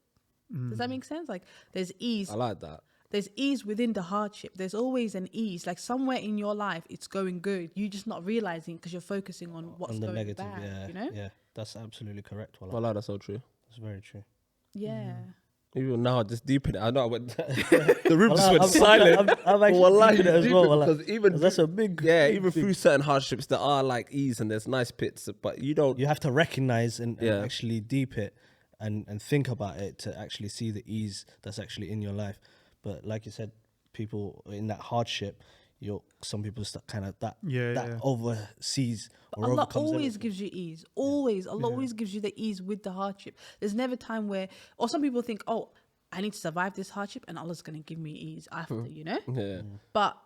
Does that make sense? Like, there's ease. I like that. There's ease within the hardship. There's always an ease. Like, somewhere in your life, it's going good. You're just not realizing because you're focusing on what's going negative, bad. You know? Yeah, that's absolutely correct. Wallah, that's so true. That's very true. Yeah. Even now, just deepen it. I know the room just went silent. I'm actually deepen it as well. Because even that's a big, even through certain hardships, there are like ease and there's nice bits, but you don't. You have to recognize and actually deep it and think about it to actually see the ease that's actually in your life. But like you said, people in that hardship, some people start kind of that oversees. Or Allah always gives you ease. Always. Allah always gives you the ease with the hardship. There's never time where, or some people think, oh, I need to survive this hardship and Allah's going to give me ease after, you know? Yeah. But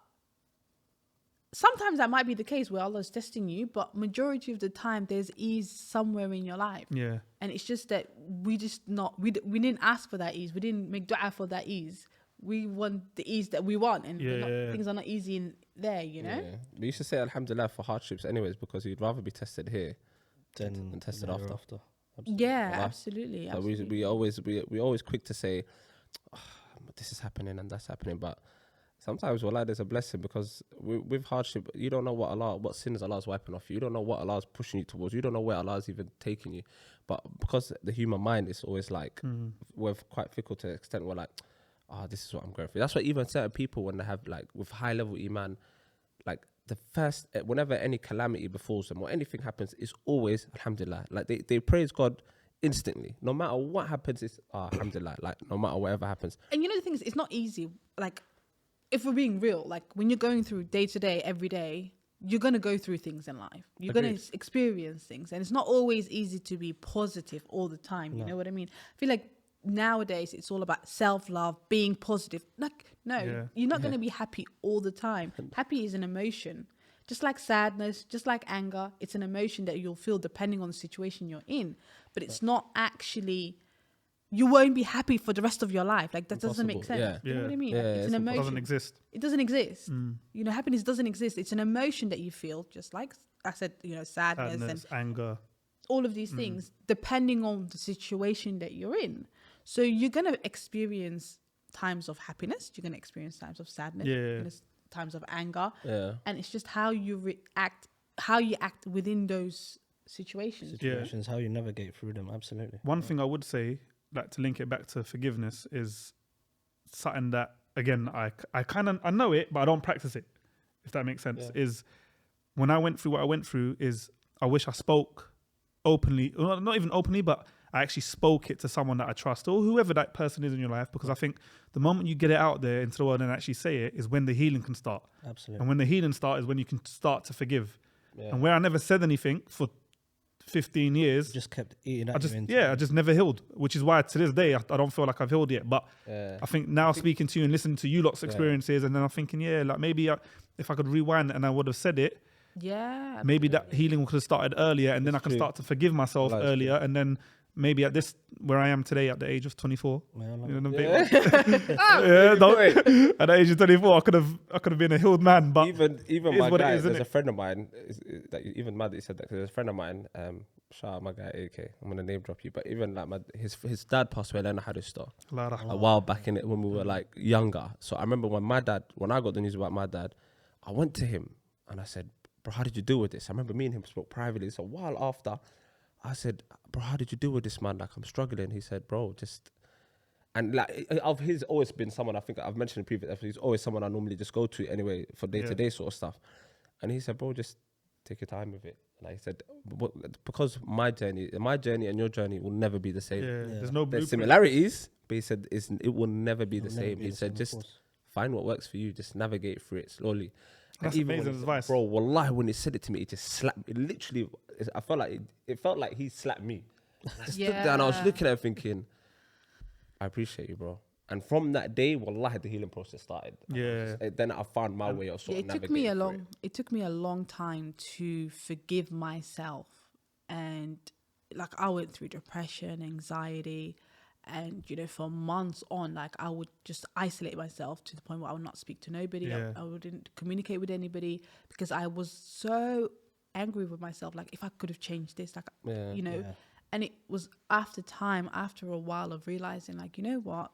sometimes that might be the case where Allah is testing you, but majority of the time there's ease somewhere in your life. Yeah. And it's just that we didn't ask for that ease. We didn't make dua for that ease. We want the ease that we want, and things are not easy in there, you know? Yeah. But you should say alhamdulillah for hardships anyways, because you'd rather be tested here than tested after. Yeah, Wallah. absolutely. So absolutely. we always quick to say, "Oh, this is happening and that's happening," but sometimes wallah, there's a blessing because with hardship, you don't know what sins Allah's wiping off you. You don't know what Allah's pushing you towards. You don't know where Allah's even taking you. But because the human mind is always like, we're quite fickle to the extent we're like, oh, this is what I'm going through. That's why even certain people, when they have like with high level iman, like the first, whenever any calamity befalls them or anything happens, it's always alhamdulillah. Like they praise God instantly. No matter what happens, it's alhamdulillah. Like no matter whatever happens. And you know the thing is, it's not easy. Like, if we're being real, like when you're going through day to day, every day, you're gonna go through things in life. You're gonna experience things, and it's not always easy to be positive all the time. You know what I mean? I feel like nowadays it's all about self-love, being positive. Like, no, you're not gonna be happy all the time. Happy is an emotion. Just like sadness, just like anger, it's an emotion that you'll feel depending on the situation you're in. But it's not actually, you won't be happy for the rest of your life. Like, that doesn't make sense. Yeah. You know what I mean? Yeah, Like, it's an It emotion. doesn't exist. It doesn't exist. You know, happiness doesn't exist. It's an emotion that you feel, just like I said, you know, sadness and Anger. all of these things, depending on the situation that you're in. So you're going to experience times of happiness. You're going to experience times of sadness. Times of anger. And it's just how you act within those situations. How you navigate through them. Absolutely. One thing I would say, like to link it back to forgiveness, is something that, again, I know it, but I don't practice it, if that makes sense. Is when I went through what I went through, is I wish I spoke openly, well, not even openly, but I actually spoke it to someone that I trust or whoever that person is in your life, because I think the moment you get it out there into the world and actually say it is when the healing can start. Absolutely. And when the healing starts is when you can start to forgive. And where I never said anything for 15 years, Just kept eating at I just never healed, which is why to this day I don't feel like I've healed yet. But I think now speaking to you and listening to you lot's experiences, and then I'm thinking, like maybe if I could rewind and I would have said it, maybe that healing could have started earlier, and then I can start to forgive myself earlier, and then maybe at this where I am today at the age of 24, at the age of 24, I could have been a healed man. But even my guy, there's a friend of mine. Even mad that you said that, because there's a friend of mine. Shout out my guy AK. I'm gonna name drop you, but even like his dad passed away. I don't know how to start a while back in it when we were like younger. So I remember when I got the news about my dad, I went to him and I said, "Bro, how did you deal with this?" I remember me and him spoke privately. So a while after, I said, "Bro, how did you deal with this, man? Like, I'm struggling." He said, "Bro, just..." And like, he's always been someone, I think I've mentioned in previous episodes, he's always someone I normally just go to anyway for day-to-day sort of stuff. And he said, "Bro, just take your time with it." And I said, because my journey and your journey will never be the same. There's no There's blueprint. similarities, but he said it will never be the same. He said, just find what works for you, just navigate through it slowly. That's amazing advice. Bro, wallahi, when he said it to me, it just slapped me. Literally, I felt like it felt like he slapped me. I stood there and I was looking at him thinking, I appreciate you, bro. And from that day, wallahi, the healing process started. Then I found my way of sort of navigating. It took me a long time to forgive myself. And like, I went through depression, anxiety, and you know, for months on, like, I would just isolate myself to the point where I would not speak to nobody. I wouldn't communicate with anybody because I was so angry with myself. Like, if I could have changed this, like, you know. And it was after a while of realizing, like, you know what,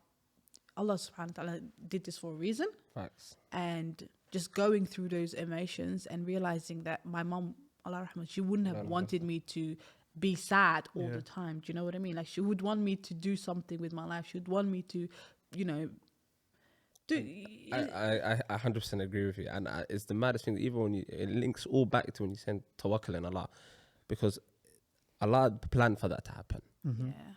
Allah subhanahu wa ta'ala did this for a reason. Facts. And just going through those emotions and realizing that my mom, Allah rahmah, she wouldn't have wanted me to be sad all the time. Do you know what I mean? Like, she would want me to do something with my life. She would want me to, you know, do. I 100% agree with you. And it's the maddest thing, even when it links all back to when you send tawakkul in Allah, because Allah planned for that to happen.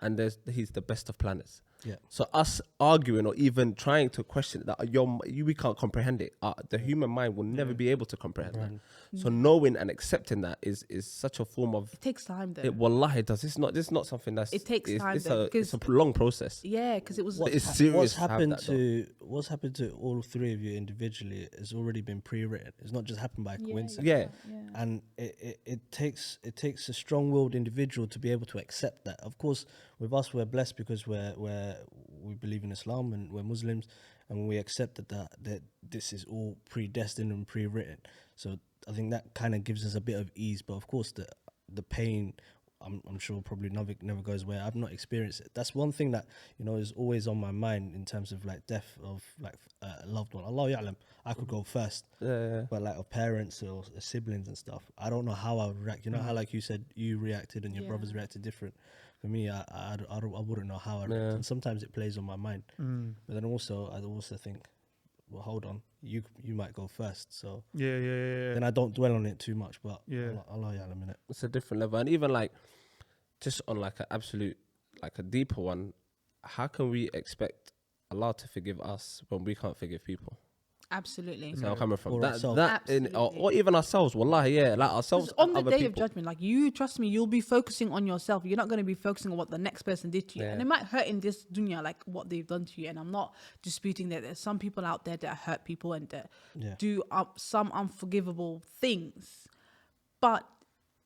And he's the best of planners. So us arguing or even trying to question that we can't comprehend it. The human mind will never be able to comprehend that. So knowing and accepting that is such a form of. It takes time though. Wallahi, it does. This is not something that's. It takes time. It's a long process. Yeah, because it was. It's serious. What's happened to all three of you individually has already been pre-written. It's not just happened by coincidence. Yeah. And it takes a strong-willed individual to be able to accept that. Of course, with us, we're blessed because we believe in Islam and we're Muslims, and we accept that this is all predestined and pre-written. So I think that kind of gives us a bit of ease. But of course, the pain I'm sure probably never goes away. I've not experienced it. That's one thing that, you know, is always on my mind in terms of like death of like a loved one. Allah ya'lam, I could go first, but like of parents or siblings and stuff, I don't know how I would react. You know how like you said you reacted and your brothers reacted different. For me, I wouldn't know how I'd react. And sometimes it plays on my mind. But then also I also think, well, hold on, you might go first. So then I don't dwell on it too much. But Allah ya'lam, innit? It's a different level. And even like, just on like an absolute, like a deeper one, how can we expect Allah to forgive us when we can't forgive people? Absolutely. So I'm coming from Or that, ourselves. or even ourselves. Wallahi, like ourselves. On the other day people. of judgment, like you trust me, you'll be focusing on yourself. You're not going to be focusing on what the next person did to you. And it might hurt in this dunya, like what they've done to you. And I'm not disputing that there's some people out there that hurt people and that do some unforgivable things. But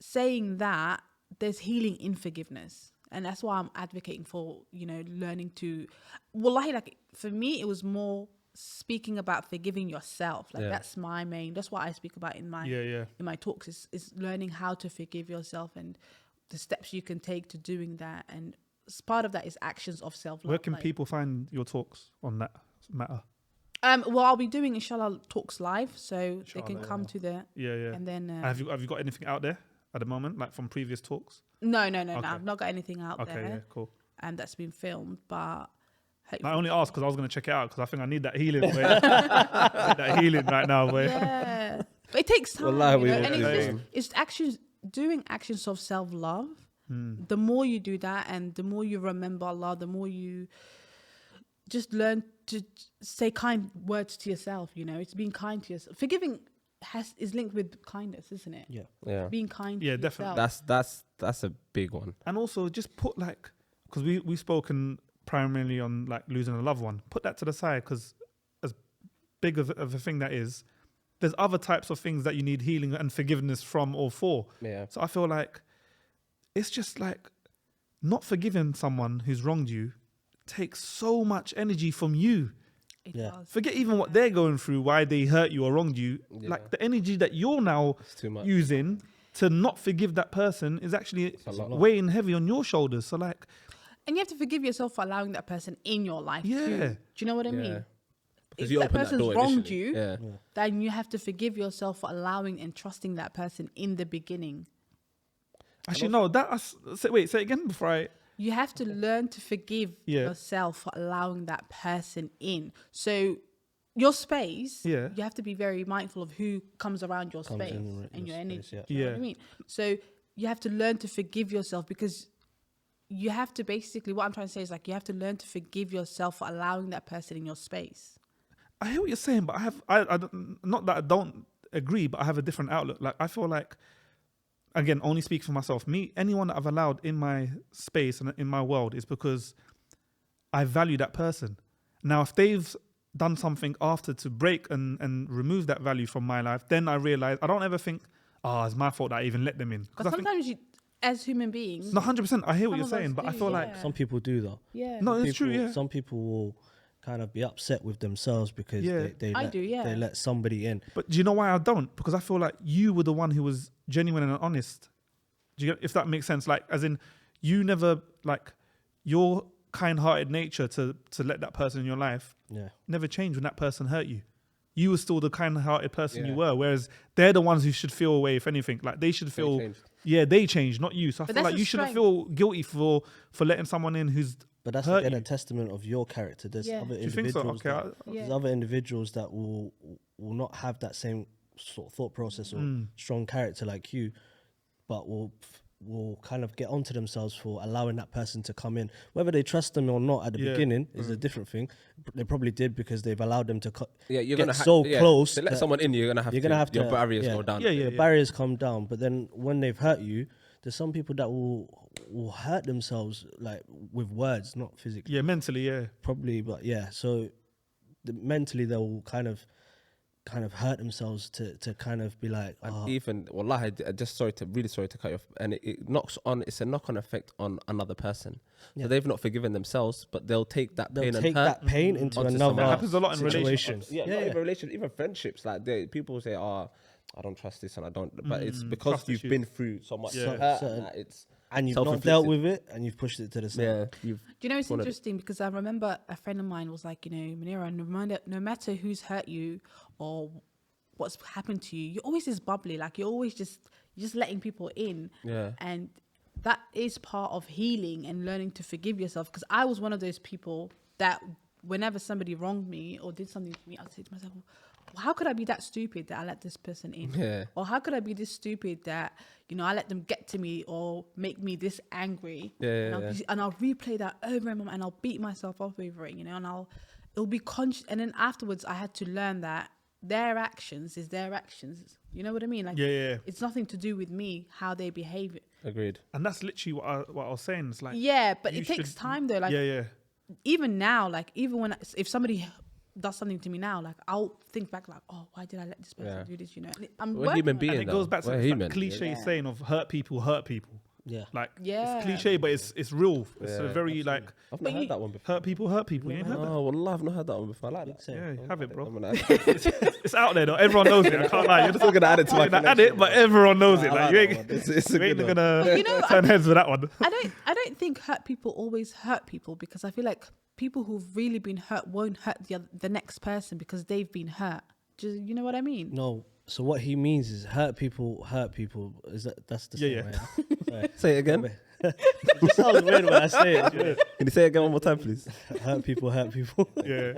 saying that, there's healing in forgiveness. And that's why I'm advocating for, you know, learning to, wallahi, like for me, it was more speaking about forgiving yourself. Like that's my main, that's what I speak about in my in my talks is learning how to forgive yourself and the steps you can take to doing that. And part of that is actions of self-love. Where can people find your talks on that matter? Well, I'll be doing inshallah talks live, so they can come to the and then have you got anything out there at the moment, like from previous talks? No, I've not got anything out there. Okay, cool. And that's been filmed, but I only asked because I was going to check it out because I think I need that healing. Boy. I need that healing right now, boy. Yeah, but it takes time. Wallahi, you know? we And all do. it's actions, doing actions of self-love. The more you do that, and the more you remember Allah, the more you just learn to say kind words to yourself. You know, it's being kind to yourself. Forgiving is linked with kindness, isn't it? Yeah. Being kind. Yeah, to definitely. yourself. That's a big one. And also just put like, because we've spoken primarily on like losing a loved one, put that to the side because as big of a thing that is, there's other types of things that you need healing and forgiveness from or for. Yeah. So I feel like it's just like not forgiving someone who's wronged you takes so much energy from you. It does. Forget even what they're going through, why they hurt you or wronged you. Like the energy that you're now It's too much. using to not forgive that person is actually a lot. weighing heavy on your shoulders. So like, And you have to forgive yourself for allowing that person in your life too. Do you know what I mean? Because If you that opened that person's door wronged initially. you, then you have to forgive yourself for allowing and trusting that person in the beginning. actually, no, say it again before I. You have to learn to forgive Yeah. yourself for allowing that person in. So your space, Yeah. you have to be very mindful of who comes around your Comes space in and your your energy. space, Do you know what Yeah. I mean? So you have to learn to forgive yourself because you have to basically, what I'm trying to say is like, you have to learn to forgive yourself for allowing that person in your space. I hear what you're saying, but I don't, not that I don't agree, but I have a different outlook. Like I feel like, again, only speak for myself. Anyone that I've allowed in my space and in my world is because I value that person. Now, if they've done something after to break and remove that value from my life, then I realize I don't ever think, it's my fault that I even let them in. Because sometimes you, as human beings, No, 100%. I hear what Some you're of us saying, but I do, feel yeah. like Some people do though. no, it's People- true. Yeah, Some people will kind of be upset with themselves because they let somebody in. but do you know why I don't? Because I feel like you were the one who was genuine and honest. Do you get, if that makes sense? Like, as in, you never like your kind-hearted nature to let that person in your life never changed when that person hurt you. You were still the kind-hearted person you were, whereas they're the ones who should feel away. If anything, like they should feel. They changed, not you. So I But feel that's like a you shouldn't strength. feel guilty for letting someone in who's. But that's hurt again you. a testament of your character. There's other Do you think so? individuals. Okay. There's other individuals that will not have that same sort of thought process or strong character like you, but will kind of get onto themselves for allowing that person to come in. Whether they trust them or not at the beginning is a different thing. They probably did because they've allowed them to You're get gonna close. to let someone in. You're gonna have to. Your barriers go down. The barriers come down, but then when they've hurt you, there's some people that will hurt themselves like with words, not physically. Yeah, mentally, yeah. Probably, but so mentally they'll kind of hurt themselves to kind of be like, And even wallahi, really sorry to cut you off. And it's a knock-on effect on another person. So they've not forgiven themselves, but they'll take that pain and hurt that pain into onto another someone else. That happens a lot in situation. relationships. Not even relationships, even friendships. Like people say, I don't trust this and I don't. But it's because Trust you've issues. been through so much Yeah. hurt. And that and you've not dealt with it, and you've pushed it to the side. Yeah, Do you know, it's interesting because I remember a friend of mine was like, you know, Munira, no matter who's hurt you or what's happened to you, you're always this bubbly, like you're always just letting people in. Yeah. And that is part of healing and learning to forgive yourself. Because I was one of those people that whenever somebody wronged me or did something to me, I'd say to myself, well, how could I be that stupid that I let this person in? Yeah. Or how could I be this stupid that, you know, I let them get to me or make me this angry? And I'll replay that over and over, and I'll beat myself up over it, you know, and it'll be conscious. And then afterwards, I had to learn that their actions is their actions. You know what I mean? Like, it's nothing to do with me, how they behave. Agreed. And that's literally what I was saying. It's like, yeah, but it takes time though. Like, even now, like, even when if somebody does something to me now, like, I'll think back like, oh, why did I let this person do this? You know, we're human beings. And it goes back to that cliche saying of hurt people. Yeah. Like, it's cliche, but it's real. It's a very, absolutely. like... I've not heard that one before. Hurt people. You ain't heard that? Oh, wallah, I've not heard that one before. I like that. Yeah, have it, bro. I'm gonna It's out there, though. Everyone knows it. I can't lie. You're just gonna add it to my collection. add it, but everyone knows it. I Like, like you that ain't, one. It's a you ain't good gonna turn heads with that one. I don't think hurt people always hurt people, because I feel like people who've really been hurt won't hurt the next person because they've been hurt. You know what I mean? No. So what he means is hurt people. Is that's the same? Yeah. Right? Say it again. It sounds weird when I say it. Can you say it again one more time, please? Hurt people. Yeah.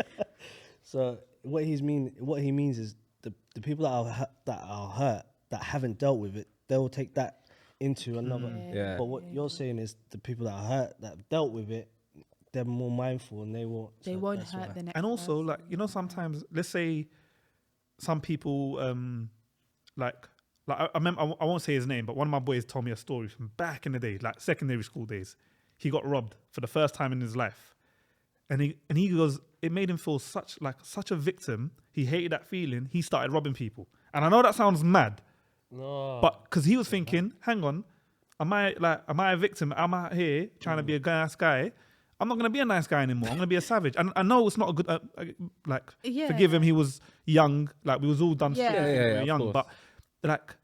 So what he means is the people that are hurt, that haven't dealt with it, they'll take that into another. Yeah. But what you're saying is the people that are hurt, that have dealt with it, they're more mindful and they won't. They won't hurt the next. And also, person. like, you know, sometimes, let's say some people, like I remember, I won't say his name, but one of my boys told me a story from back in the day, like secondary school days. He got robbed for the first time in his life. And he goes, it made him feel such a victim. He hated that feeling. He started robbing people. And I know that sounds mad, but because he was thinking, hang on, am I a victim? Am I here trying to be a nice guy? I'm not going to be a nice guy anymore. I'm going to be a savage. And I know it's not a good, forgive him. He was young. Like, we was all done shit when we were young. But, like,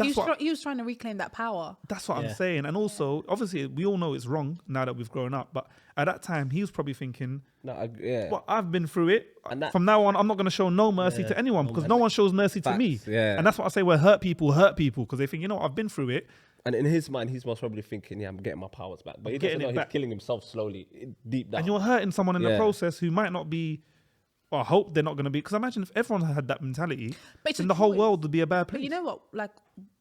he was trying to reclaim that power. That's what I'm saying. And also, obviously, we all know it's wrong now that we've grown up. But at that time, he was probably thinking, well, I've been through it. From now on, I'm not going to show no mercy to anyone, because no one shows mercy to me. Yeah. And that's what I say, where hurt people, because they think, you know what, I've been through it. And in his mind, he's most probably thinking, I'm getting my powers back. But he doesn't know he's killing himself slowly, deep down. And you're hurting someone in the process who might not be, or I hope they're not going to be. Because imagine if everyone had that mentality, then the whole world would be a bad place. But you know what? Like,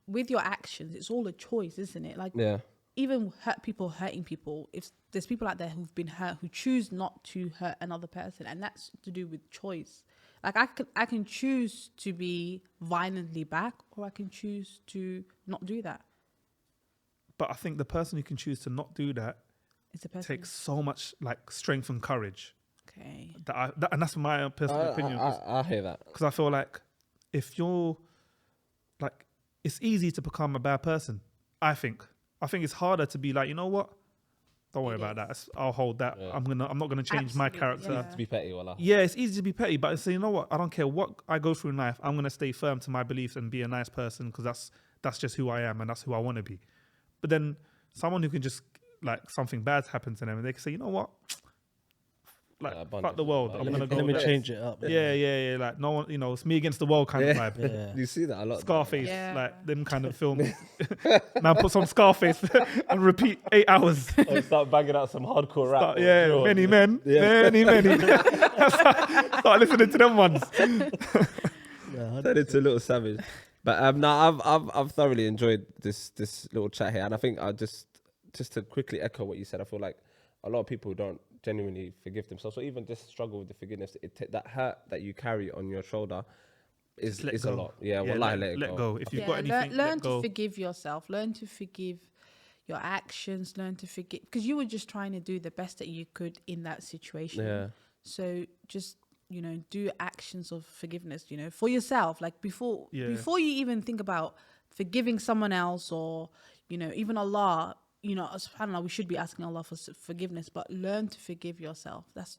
with your actions, it's all a choice, isn't it? Like, even people hurting people, if there's people out there who've been hurt who choose not to hurt another person, and that's to do with choice. Like, I can choose to be violently back, or I can choose to not do that. But I think the person who can choose to not do that takes so much, like, strength and courage. Okay. And that's my personal opinion. I hear that. Because I feel like if you're, like, it's easy to become a bad person, I think. I think it's harder to be like, you know what? Don't worry about that. I'll hold that. Yeah. I'm not gonna change my character. It's easy to be petty, wallah. Yeah, it's easy to be petty, but I say, you know what? I don't care what I go through in life. I'm gonna stay firm to my beliefs and be a nice person, because that's just who I am and that's who I want to be. But then someone who can just, like, something bad happens to them and they can say, you know what? Like, fuck the world. I'm gonna go. Let me change it up. Yeah. Like, no one, you know, it's me against the world kind of vibe. Yeah. You see that a lot. Scarface, like them kind of films. Now put some Scarface and repeat 8 hours. Or start banging out some hardcore rap. Many men. Start listening to them ones. That it's a little savage. But no, I've thoroughly enjoyed this little chat here, and I think I just to quickly echo what you said. I feel like a lot of people don't genuinely forgive themselves, or even just struggle with the forgiveness. That hurt that you carry on your shoulder is a lot. Let go. If you've got anything, learn to forgive yourself. Learn to forgive your actions. Learn to forgive, because you were just trying to do the best that you could in that situation. Yeah. So just, you know, do actions of forgiveness, you know, for yourself. Like, before you even think about forgiving someone else, or, you know, even Allah, you know, subhanAllah, we should be asking Allah for forgiveness, but learn to forgive yourself. That's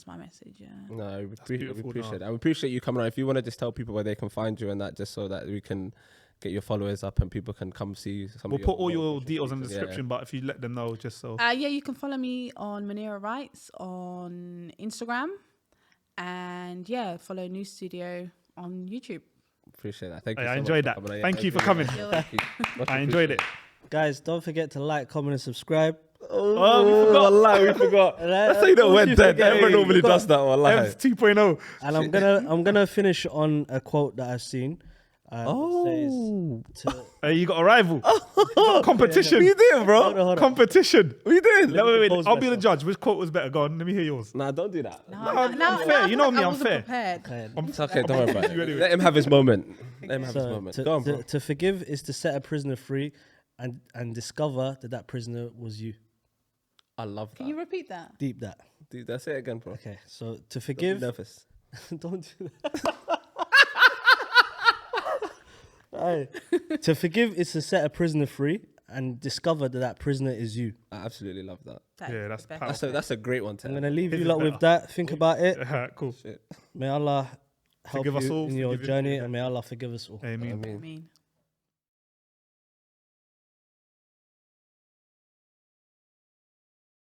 my message. Yeah. No, we appreciate it. And we appreciate you coming on. If you want to just tell people where they can find you and that, just so that we can get your followers up and people can come see some We'll of put all your motivational details in the speeches. description, but if you let them know, just so. Yeah, you can follow me on Munira Writes on Instagram, and yeah, follow News Studio on YouTube. Appreciate that. Thank you. I so enjoyed much that. for coming. Thank you for coming. Thank you. Much I enjoyed it. Guys, don't forget to like, comment, and subscribe. Oh, we forgot. Wallahi, we forgot. That's how you know went dead. Everyone normally does that. Wallahi. Ev's 2.0. And I'm gonna finish on a quote that I've seen. It says You got a rival. Competition. What you doing, bro? Hold on. Competition. What you doing? Wait. compose I'll be the myself. judge. Which quote was better? Go on. Let me hear yours. Nah, don't do that. I'm fair. You know me, I I'm wasn't fair. prepared. Okay. It's okay. Don't worry about You it. ready? Let him have his moment. Let him have his So moment. Go on, bro. to forgive is to set a prisoner free and discover that prisoner was you. I love that. Can you repeat that? Deep that. Dude, that's it again, bro. Okay, so to Don't be forgive, nervous. don't do that. Aye. To forgive is to set a prisoner free and discover that prisoner is you. I absolutely love that. That Yeah, is that's the best. powerful. That's a great one to I'm end. gonna leave His you is lot with better. that. Think about it. Alright, cool. Shit. May Allah help Forgive us you all, in your forgive him. journey, and may Allah forgive us all. Amen. I mean. I mean.